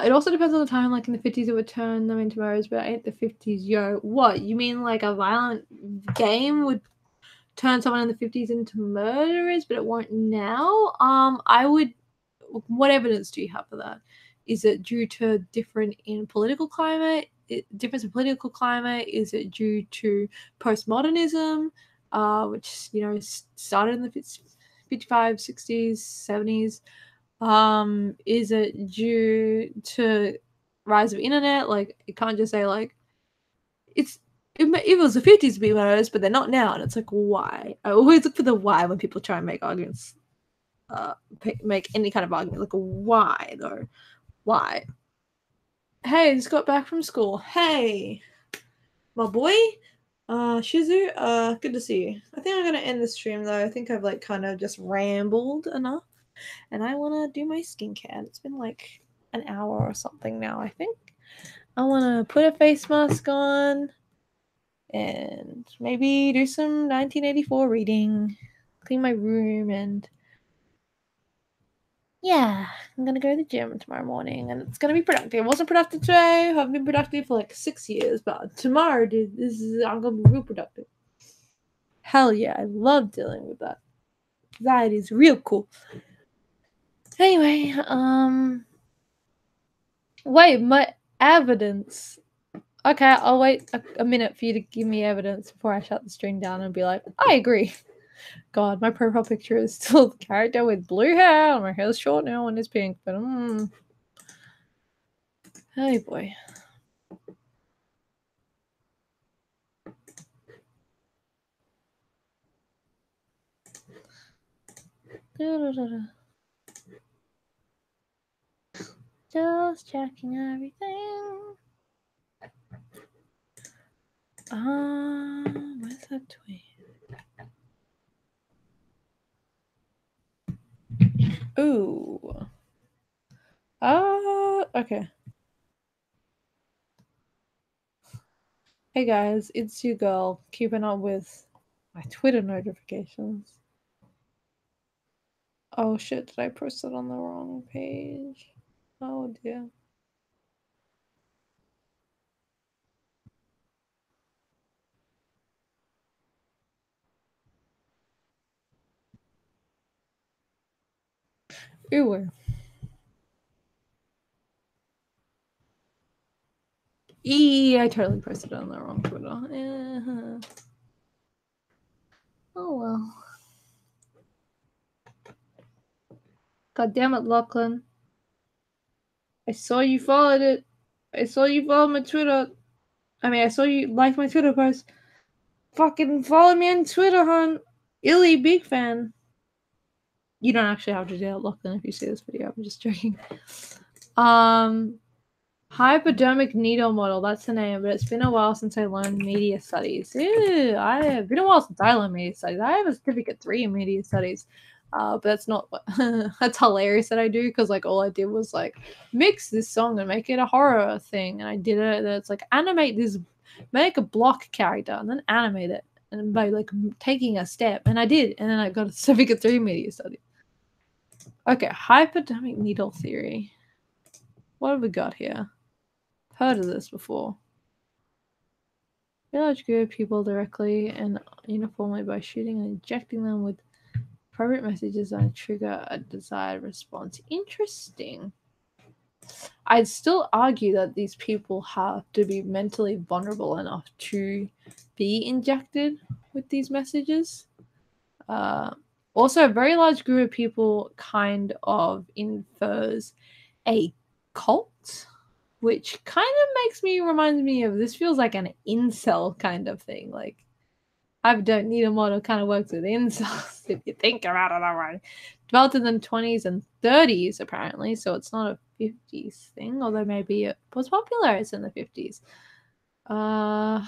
It also depends on the time. Like in the 50s, it would turn them into murderers, but ain't the 50s, yo. What? You mean like a violent game would turn someone in the 50s into murderers, but it won't now? What evidence do you have for that? Is it due to difference in political climate? Is it due to postmodernism, which started in the 55, 60s, 70s? Is it due to rise of internet? Like, you can't just say like it was the 50s to be honest, but they're not now, and it's like, why? I always look for the why when people try and make arguments, make any kind of argument. Like, why though? Why? Hey, just got back from school. Hey, my boy, Shizu. Good to see you. I think I'm gonna end the stream though. I think I've like kind of just rambled enough, and I wanna do my skincare. It's been like an hour or something now. I think I wanna put a face mask on and maybe do some 1984 reading, clean my room, and yeah, I'm gonna go to the gym tomorrow morning, and it's gonna be productive. I wasn't productive today. I haven't been productive for like 6 years, but tomorrow, dude, I'm gonna be real productive. Hell yeah, I love dealing with that. That is real cool. Anyway, wait, my evidence. Okay, I'll wait a minute for you to give me evidence before I shut the stream down and be like, I agree. God, my profile picture is still the character with blue hair. My hair's short now and it's pink, but hey boy. Just checking everything. Where's that tweet? Ooh. Okay. Hey guys, it's you girl, keeping up with my Twitter notifications. Oh shit, did I post it on the wrong page? Oh dear. Ooh. I totally posted it on the wrong Twitter. Oh well. God damn it, Lachlan. I saw you followed it. I saw you follow my Twitter. I saw you like my Twitter post. Fucking follow me on Twitter, hon. Illy, big fan. You don't actually have to do it, Lachlan, if you see this video. I'm just joking. Hypodermic needle model, that's the name, but it's been a while since I learned media studies. Ew, I have been a while since I learned media studies. I have a certificate 3 in media studies. But that's not what that's hilarious that I do, because like all I did was like mix this song and make it a horror thing, and I did it. And it's like animate this, make a block character and then animate it, and by like taking a step, and I did, and then I got a certificate 3 in media studies. Okay, hypodermic needle theory. What have we got here? Heard of this before. A large group of people directly and uniformly by shooting and injecting them with appropriate messages and trigger a desired response. Interesting. I'd still argue that these people have to be mentally vulnerable enough to be injected with these messages. Also, a very large group of people kind of infers a cult, which kind of reminds me of, this feels like an incel kind of thing. Like, I don't need a model kind of works with incels if you think about it that way. Developed in the 20s and 30s, apparently, so it's not a 50s thing, although maybe it was popularized in the 50s. Let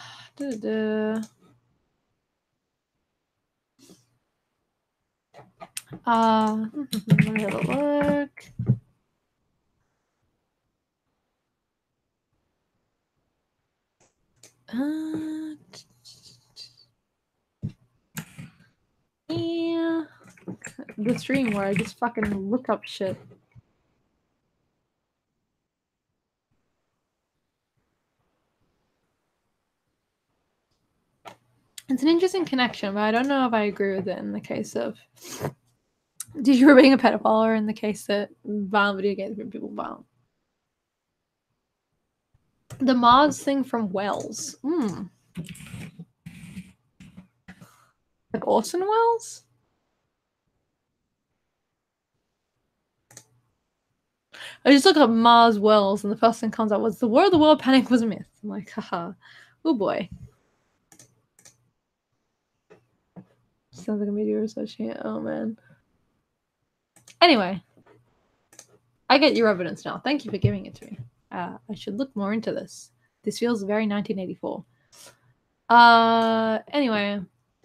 me have a look. Yeah. The stream where I just fucking look up shit. It's an interesting connection, but I don't know if I agree with it in the case of you being a pedophile, or in the case that violent video games make people violent. The Mars thing from Wells. Like Orson Welles? I just look up Mars Wells, and the first thing comes up was the War of the World Panic was a myth. I'm like, haha. Oh boy. Sounds like a meteor research here. Oh man. Anyway. I get your evidence now. Thank you for giving it to me. I should look more into this. This feels very 1984. Anyway.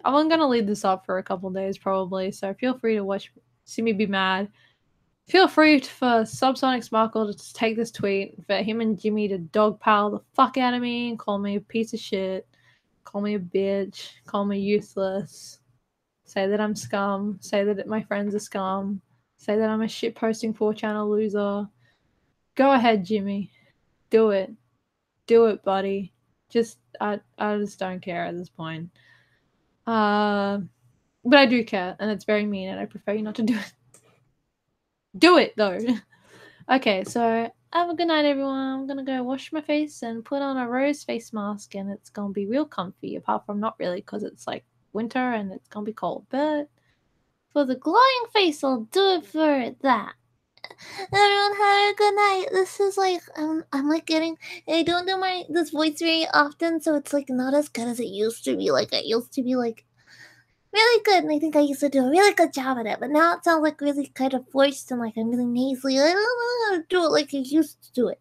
I'm gonna leave this up for a couple days probably, so feel free to see me be mad. Feel free for Subsonic Sparkle to just take this tweet, for him and Jimmy to dogpile the fuck out of me and call me a piece of shit, call me a bitch, call me useless, say that I'm scum, say that my friends are scum, say that I'm a shit posting 4chan loser. Go ahead, Jimmy. Do it. Do it, buddy. I just don't care at this point. But I do care, and it's very mean, and I prefer you not to do it. Do it, though. Okay, so have a good night, everyone. I'm gonna go wash my face and put on a rose face mask, and it's gonna be real comfy, apart from not really, because it's like winter and it's gonna be cold. But for the glowing face, I'll do it for that. Everyone have a good night. This is like I'm like getting I don't do this voice very often, so it's like not as good as it used to be. Like I used to be like really good, and I think I used to do a really good job at it. But now it sounds like really kind of forced and like I'm really nasally. I don't know how to do it like I used to do it.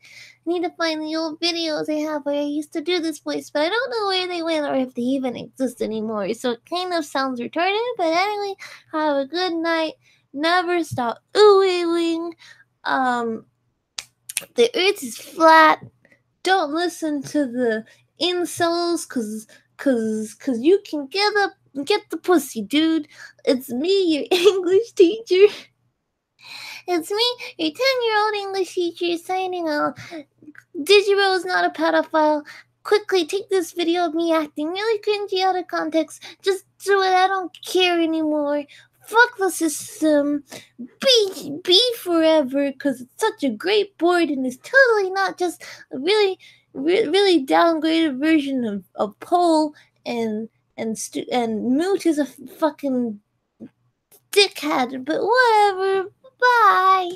I need to find the old videos I have where I used to do this voice, but I don't know where they went or if they even exist anymore. So it kind of sounds retarded. But anyway, have a good night. Never stop oohing. The earth is flat. Don't listen to the incels, cause you can get the pussy, dude. It's me, your English teacher. It's me, your 10-year-old English teacher, signing out. Digibro is not a pedophile. Quickly take this video of me acting really cringy out of context. Just do it. I don't care anymore. Fuck the system. Be forever, because it's such a great board and it's totally not just a really downgraded version of Pole and Moot is a fucking dickhead. But whatever. Bye.